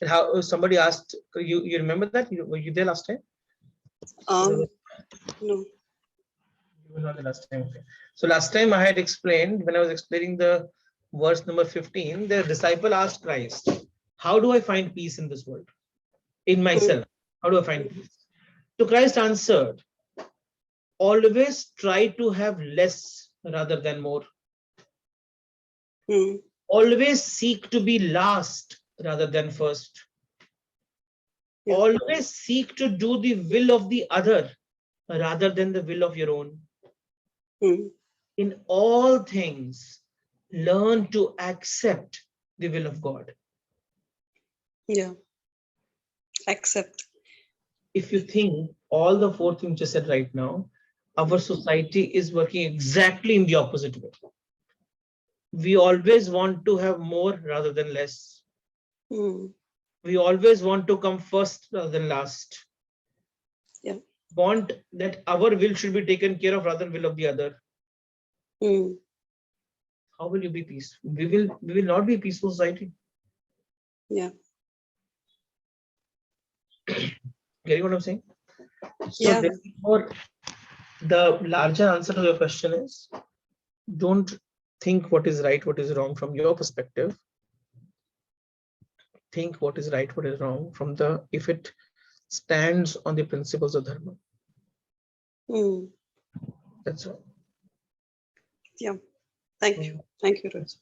how somebody asked, you remember that? Were you there last time? No. You were not there last time. Okay. So last time I had explained, when I was explaining the verse number 15, the disciple asked Christ, how do I find peace in this world? In myself, how do I find peace? So Christ answered, always try to have less rather than more. Mm. Always seek to be last rather than first. Yeah. Always seek to do the will of the other rather than the will of your own. Mm. In all things, learn to accept the will of God. Yeah. Accept. If you think all the four things you said right now, our society is working exactly in the opposite way. We always want to have more rather than less. Mm. We always want to come first rather than last. Yeah. Want that our will should be taken care of rather than will of the other. Mm. How will you be peaceful? We will not be a peaceful society. Yeah. Getting what I'm saying? So Yeah. therefore, the larger answer to your question is, don't think what is right, what is wrong from your perspective. Think what is right, what is wrong from the, if it stands on the principles of dharma. Mm. That's all. Yeah. Thank you. Thank you, Rose.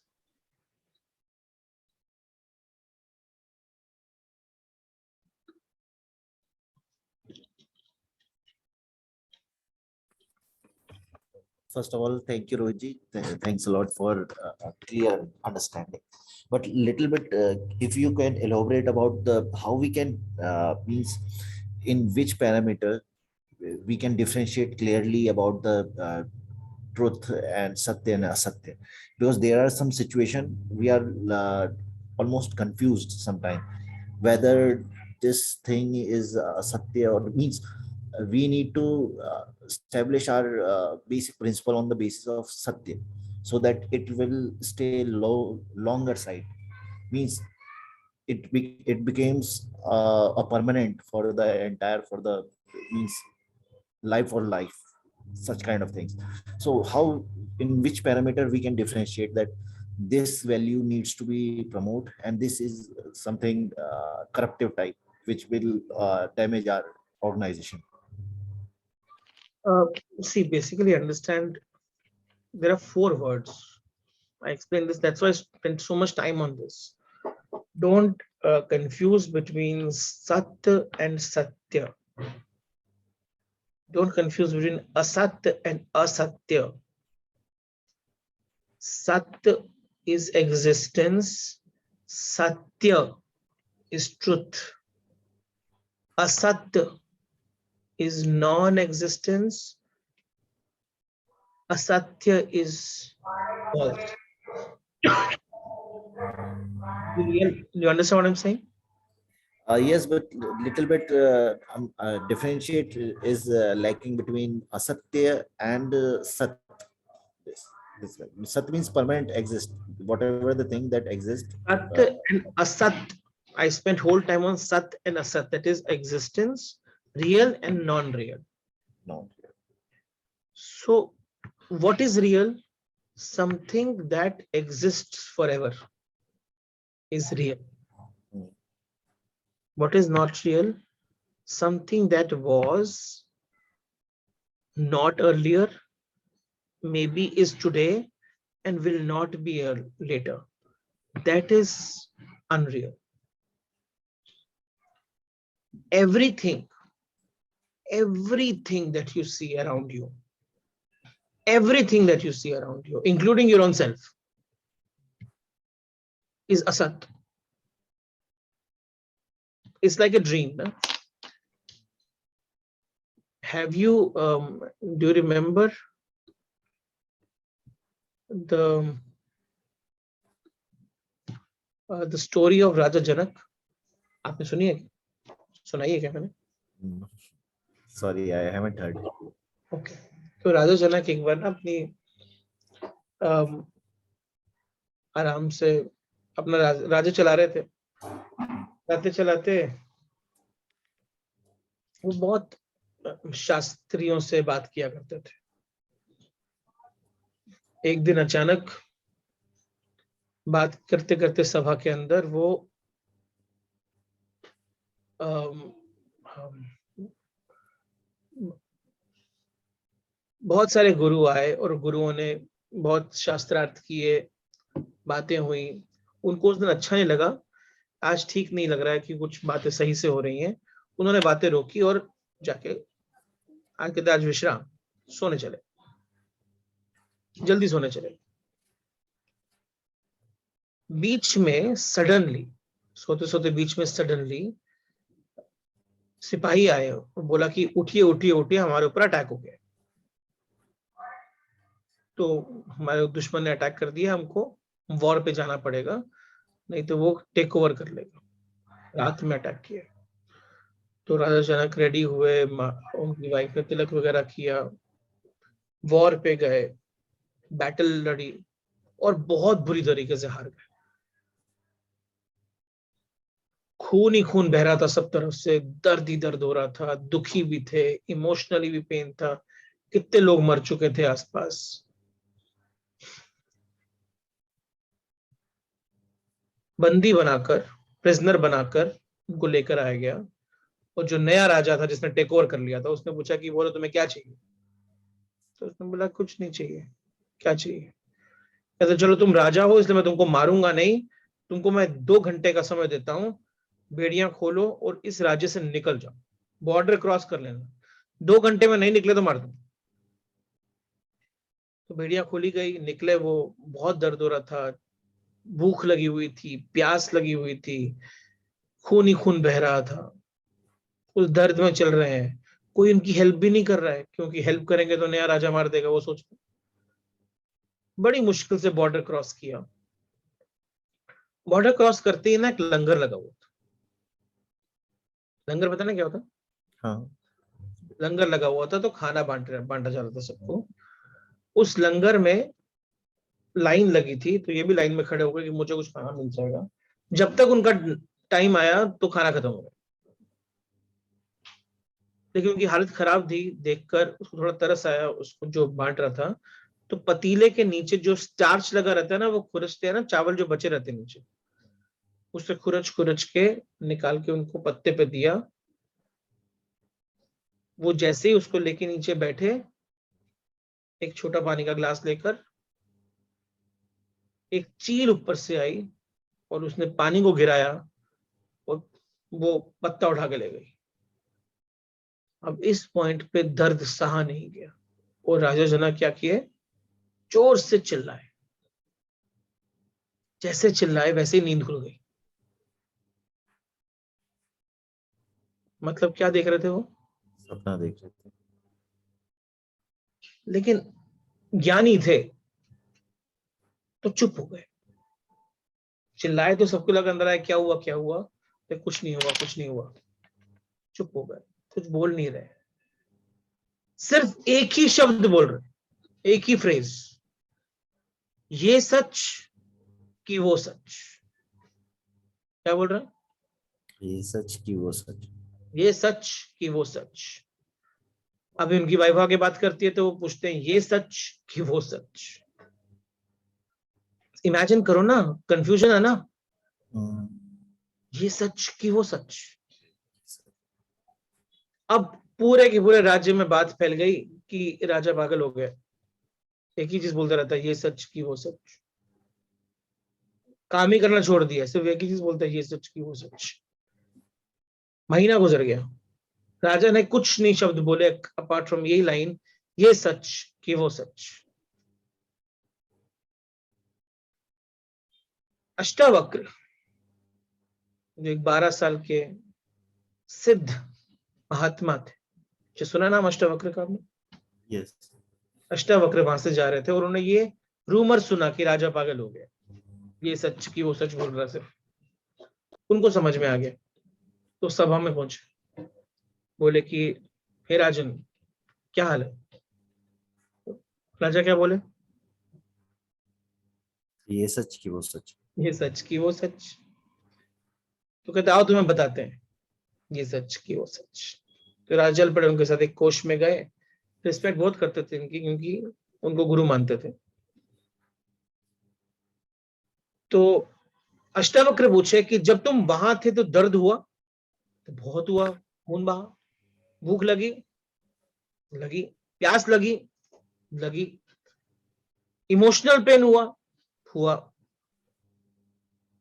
First of all, thank you, Rohit. Thanks a lot for clear understanding. But little bit, if you can elaborate about the how we can means in which parameter we can differentiate clearly about the truth and satya and asatya, because there are some situation we are almost confused sometimes whether this thing is satya or means we need to establish our basic principle on the basis of satya so that it will stay longer side, means it becomes a permanent for the entire for the means life or life, such kind of things. So how, in which parameter we can differentiate that this value needs to be promoted and this is something corruptive type which will damage our organization? See, basically understand, there are four words. I explained this, that's why I spent so much time on this. Don't confuse between Sat and Satya. Don't confuse between Asat and Asatya. Sat is existence, Satya is truth. Asat is non-existence, Asatya is false. You understand what I'm saying? Yes, but little bit differentiate is lacking between asatya and sat. Sat means permanent exist, whatever the thing that exists. Sat and Asat. I spent whole time on Sat and Asat. That is existence, real and non-real. No. So what is real? Something that exists forever is real. What is not real? Something that was not earlier, maybe is today, and will not be later. That is unreal. Everything that you see around you, including your own self, is asat. it's like a dream. No? Have you do you remember the story of Raja Janak? आपने सुनी है? सुनाई है क्या मैंने? Sorry, I haven't heard. Okay. तो राजा जनक एक बार ना अपनी आराम से अपना राज्य चला रहे थे। चलाते चलाते वो बहुत शास्त्रियों से बात किया करते थे। एक दिन अचानक बात करते करते सभा के अंदर वो बहुत सारे गुरु आए और गुरुओं ने बहुत शास्त्रार्थ किए, बातें हुई। उनको उस दिन अच्छा नहीं लगा, आज ठीक नहीं लग रहा है कि कुछ बातें सही से हो रही हैं। उन्होंने बातें रोकी और जाके आज विश्राम, सोने चले, जल्दी सोने चले। बीच में सडनली, सोते सोते बीच में सडनली सिपाही आए और बोला कि उठिए उठिए उठिए, हमारे ऊपर अटैक हो गया। तो हमारे दुश्मन ने अटैक कर दिया, हमको वॉर पे जाना पड़ेगा, नहीं तो वो टेक ओवर कर लेगा। रात में अटैक किया। तो राजा जनक रेडी हुए, उनकी वाइफ ने तिलक वगैरह किया, वॉर पे गए, बैटल लड़ी और बहुत बुरी तरीके से हार गए। खून ही खून बह रहा था सब तरफ से, दर्द ही दर्द हो रहा था, दुखी भी थे, इमोशनली भी पेन था। कितने लोग मर चुके थे आसपास। बंदी बनाकर, प्रिजनर बनाकर उनको लेकर आया गया। और जो नया राजा था जिसने टेक ओवर कर लिया था, उसने पूछा कि बोलो तुम्हें क्या चाहिए? तो उसने बोला कुछ नहीं चाहिए। क्या चाहिए? कहते चलो तुम राजा हो इसलिए मैं तुमको मारूंगा नहीं, तुमको मैं 2 घंटे का समय देता हूं, बेड़ियां खोलो और इस राज्य से निकल जाओ, बॉर्डर क्रॉस कर लेना। 2 घंटे में नहीं निकले तो मार दो। तो बेड़ियां खोली गई, निकले। वो बहुत दर्द हो रहा था, भूख लगी हुई थी, प्यास लगी हुई थी, खून ही खून बह रहा था, उस दर्द में चल रहे हैं। कोई उनकी हेल्प भी नहीं कर रहा है, क्योंकि हेल्प करेंगे तो नया राजा मार देगा, वो सोच। बड़ी मुश्किल से बॉर्डर क्रॉस किया। बॉर्डर क्रॉस करते ही ना एक लंगर लगा हुआ था। लंगर पता ना क्या होता? हाँ, लंगर लगा हुआ था, तो खाना बांटा जा रहा था सबको। उस लंगर में लाइन लगी थी, तो ये भी लाइन में खड़े हो गए कि मुझे कुछ खाना मिल जाएगा। जब तक उनका टाइम आया तो खाना खत्म हो गया। लेकिन उनकी हालत खराब थी, देखकर उसको थोड़ा तरस आया, उसको जो बांट रहा था। तो पतीले के नीचे जो स्टार्च लगा रहता है ना, वो खुरचते हैं ना, चावल जो बचे रहते हैं नीचे, उससे खुरच खुरच के निकाल के उनको पत्ते पे दिया। वो जैसे ही उसको लेके नीचे बैठे, एक छोटा पानी का ग्लास लेकर, एक चील ऊपर से आई और उसने पानी को गिराया और वो पत्ता उठा के ले गई। अब इस पॉइंट पे दर्द सहा नहीं गया और राजा जनक क्या किए, जोर से चिल्लाए। जैसे चिल्लाए वैसे ही नींद खुल गई। मतलब क्या देख रहे थे वो? सपना देख रहे थे। लेकिन ज्ञानी थे तो चुप हो गए। चिल्लाए तो सबको लगा अंदर आया क्या हुआ क्या हुआ, तो कुछ नहीं हुआ कुछ नहीं हुआ। चुप हो गए, कुछ बोल नहीं रहे, सिर्फ एक ही शब्द बोल रहे, एक ही फ्रेज, ये सच कि वो सच। क्या बोल रहे हैं? ये सच कि वो सच। ये सच कि वो सच। अभी उनकी वाइफ आके बात करती है तो वो पूछते हैं ये सच कि वो सच। इमेजिन करो ना, कंफ्यूजन है ना। ये सच कि वो सच। अब पूरे के पूरे राज्य में बात फैल गई कि राजा पागल हो गया, एक ही चीज बोलता रहता है ये सच कि वो सच। काम ही करना छोड़ दिया, सिर्फ एक ही चीज बोलता है ये सच कि वो सच। महीना गुजर गया, राजा ने कुछ नहीं शब्द बोले अपार्ट फ्रॉम यही लाइन, ये सच कि वो सच। अष्टावक्र जो एक 12 साल के सिद्ध महात्मा थे, जो सुना नाम अष्टावक्र का आपने? Yes. अष्टावक्र वहां से जा रहे थे और उन्होंने ये रूमर सुना कि राजा पागल हो गया, ये सच की वो सच बोल रहा, सिर्फ उनको समझ में आ गया। तो सभा में पहुंचे, बोले कि हे राजन क्या हाल है? राजा क्या बोले? ये सच की वो सच। ये सच की वो सच। तो कहते आओ तुम्हें बताते हैं ये सच की वो सच। तो राजा जल पड़े, उनके साथ एक कोष में गए। रिस्पेक्ट बहुत करते थे इनकी, क्योंकि उनको गुरु मानते थे। तो अष्टावक्र पूछे कि जब तुम वहां थे तो दर्द हुआ? तो बहुत हुआ, खून बहा। भूख लगी? लगी। प्यास लगी? लगी। इमोशनल पेन हुआ।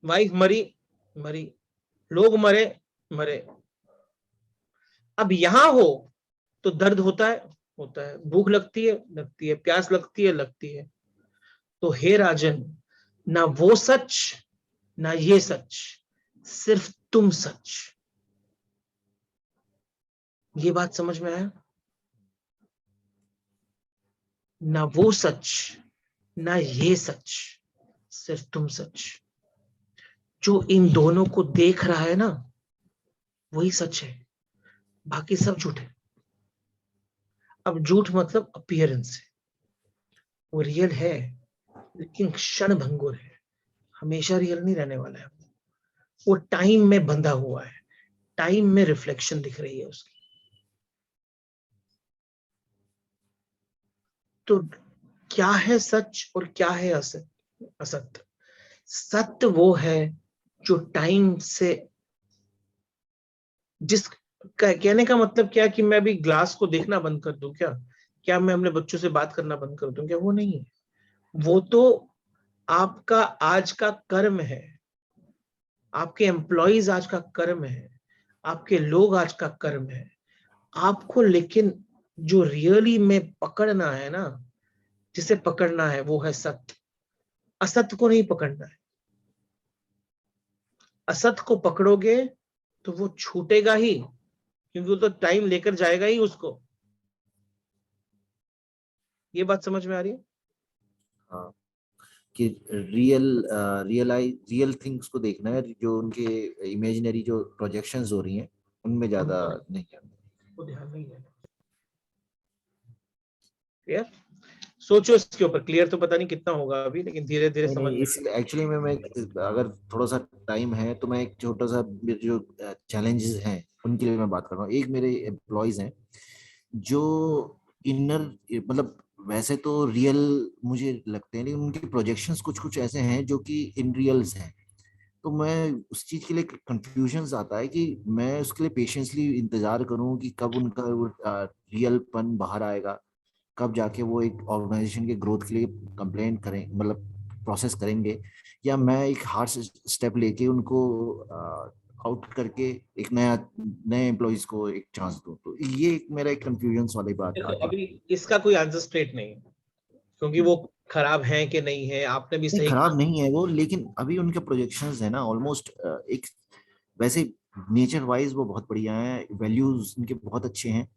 वाइफ मरी? मरी। लोग मरे। अब यहां हो तो दर्द होता है, भूख लगती है, प्यास लगती है। तो हे राजन, ना वो सच ना ये सच, सिर्फ तुम सच। ये बात समझ में आया? ना वो सच ना ये सच, सिर्फ तुम सच। जो इन दोनों को देख रहा है ना, वही सच है, बाकी सब झूठ है। अब झूठ मतलब अपीयरेंस है, वो रियल है लेकिन क्षण भंगुर है, हमेशा रियल नहीं रहने वाला है। वो टाइम में बंधा हुआ है, टाइम में रिफ्लेक्शन दिख रही है उसकी। तो क्या है सच और क्या है असत्य? सत्य वो है जो टाइम से, जिस कहने का मतलब क्या कि मैं अभी ग्लास को देखना बंद कर दूं क्या मैं अपने बच्चों से बात करना बंद कर दूं क्या? वो नहीं है। वो तो आपका आज का कर्म है, आपके एम्प्लॉइज आज का कर्म है, आपके लोग आज का कर्म है आपको। लेकिन जो रियली में पकड़ना है ना, जिसे पकड़ना है वो है सत्य। असत्य को नहीं पकड़ना है। असत्य को पकड़ोगे तो वो छूटेगा ही, क्योंकि वो तो टाइम लेकर जाएगा ही उसको। ये बात समझ में आ रही है? हाँ, कि रियल थिंग्स को देखना है, जो उनके इमेजिनरी जो प्रोजेक्शंस हो रही हैं उनमें ज्यादा नहीं करना। वो ध्यान नहीं देना। क्लियर? सोचो इसके ऊपर। क्लियर तो पता नहीं कितना होगा अभी, लेकिन धीरे धीरे समझ नहीं, में। इस एक्चुअली में मैं, अगर थोड़ा सा टाइम है तो मैं एक छोटा सा जो चैलेंजेस हैं उनके लिए मैं बात कर रहा हूँ। एक मेरे एम्प्लॉयज हैं जो इनर, मतलब वैसे तो रियल मुझे लगते हैं, लेकिन उनके प्रोजेक्शंस कुछ कुछ ऐसे हैं जो कि इन रियल्स हैं। तो मैं उस चीज के लिए कंफ्यूजन आता है कि मैं उसके लिए पेशेंसली इंतजार करूं कि कब उनका रियलपन बाहर आएगा, कब जाके वो एक ऑर्गेनाइजेशन के ग्रोथ के लिए कंप्लेंट करें, मतलब प्रोसेस करेंगे, या मैं एक हार्ड स्टेप लेके उनको आउट करके एक नए एम्प्लॉइज को एक चांस दूं। तो ये एक मेरा एक कंफ्यूजन वाली बात देखो, आती है। अभी इसका कोई आंसर स्ट्रेट नहीं है, क्योंकि वो खराब है कि नहीं है। आपने भी नहीं, सही खराब कहा। नहीं है वो, लेकिन अभी उनके प्रोजेक्शंस है ना ऑलमोस्ट एक, वैसे नेचर वाइज वो बहुत बढ़िया है, वैल्यूज उनके बहुत अच्छे हैं,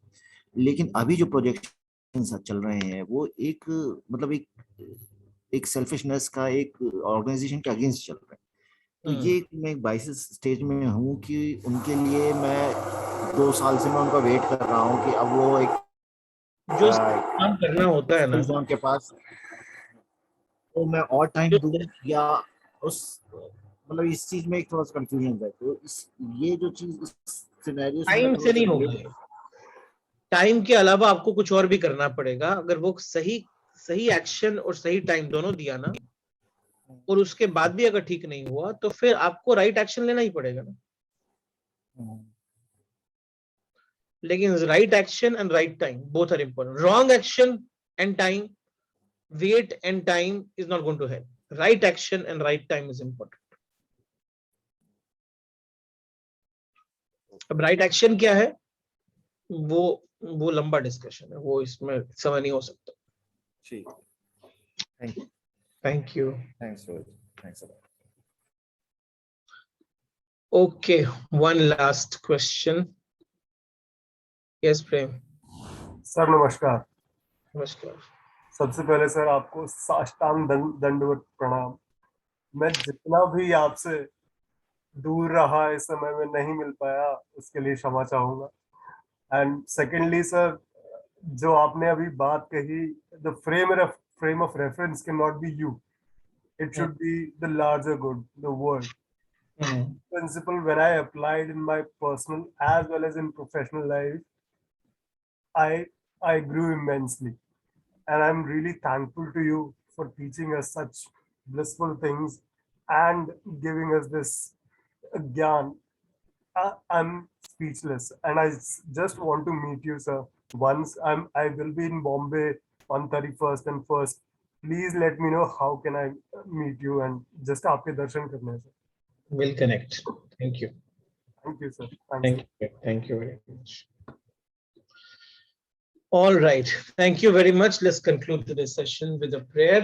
लेकिन अभी जो प्रोजेक्शंस चल रहे हैं वो एक, मतलब एक सेल्फिशनेस का, एक ऑर्गेनाइजेशन के अगेंस्ट चल रहे हैं। तो ये मैं एक बाइसिस स्टेज में हूँ कि उनके लिए मैं 2 साल से मैं उनका वेट कर रहा हूँ कि अब वो एक जो काम करना होता है ना, स्टेज उनके पास, तो मैं और टाइम दूं, या उस, मतलब इस चीज में एक थोड़ा सा कंफ्यूजन है। तो इस, ये जो चीज इस सिनेरियो से मैं टाइम थोड़ा से सा नहीं होगा। relate- टाइम के अलावा आपको कुछ और भी करना पड़ेगा। अगर वो सही सही एक्शन और सही टाइम दोनों दिया ना, और उसके बाद भी अगर ठीक नहीं हुआ, तो फिर आपको राइट एक्शन लेना ही पड़ेगा ना। लेकिन right action and right time both are important. Wrong action and time, wait and time is not going to help. Right action and right time is important. अब राइट एक्शन क्या है, वो लंबा डिस्कशन है, वो इसमें समय नहीं हो सकता। ठीक, thank you, thank you. Thanks Rohit, thanks a lot. Okay, one last question. Yes, Prem. Sir नमस्कार। Namaskar. सबसे पहले सर आपको साष्टांग दंडवत प्रणाम। मैं जितना भी आपसे दूर रहा इस समय में नहीं मिल पाया उसके लिए क्षमा चाहूंगा। एंड सेकेंडली सर, जो आपने अभी बात कही, the frame of reference can not be you, it should be the larger good, the world. Principle when I applied in my personal as well as in professional life, I grew immensely, and I'm really thankful to you for teaching us such blissful things and giving us this gyan. I'm speechless, and I just want to meet you, sir. Once I will be in Bombay on 31st and 1st. Please let me know how can I meet you and just aapke darshan karne hai, sir. We'll connect. Thank you. Thank you, sir. Thanks. Thank you. Thank you very much. All right. Thank you very much. Let's conclude today's session with a prayer.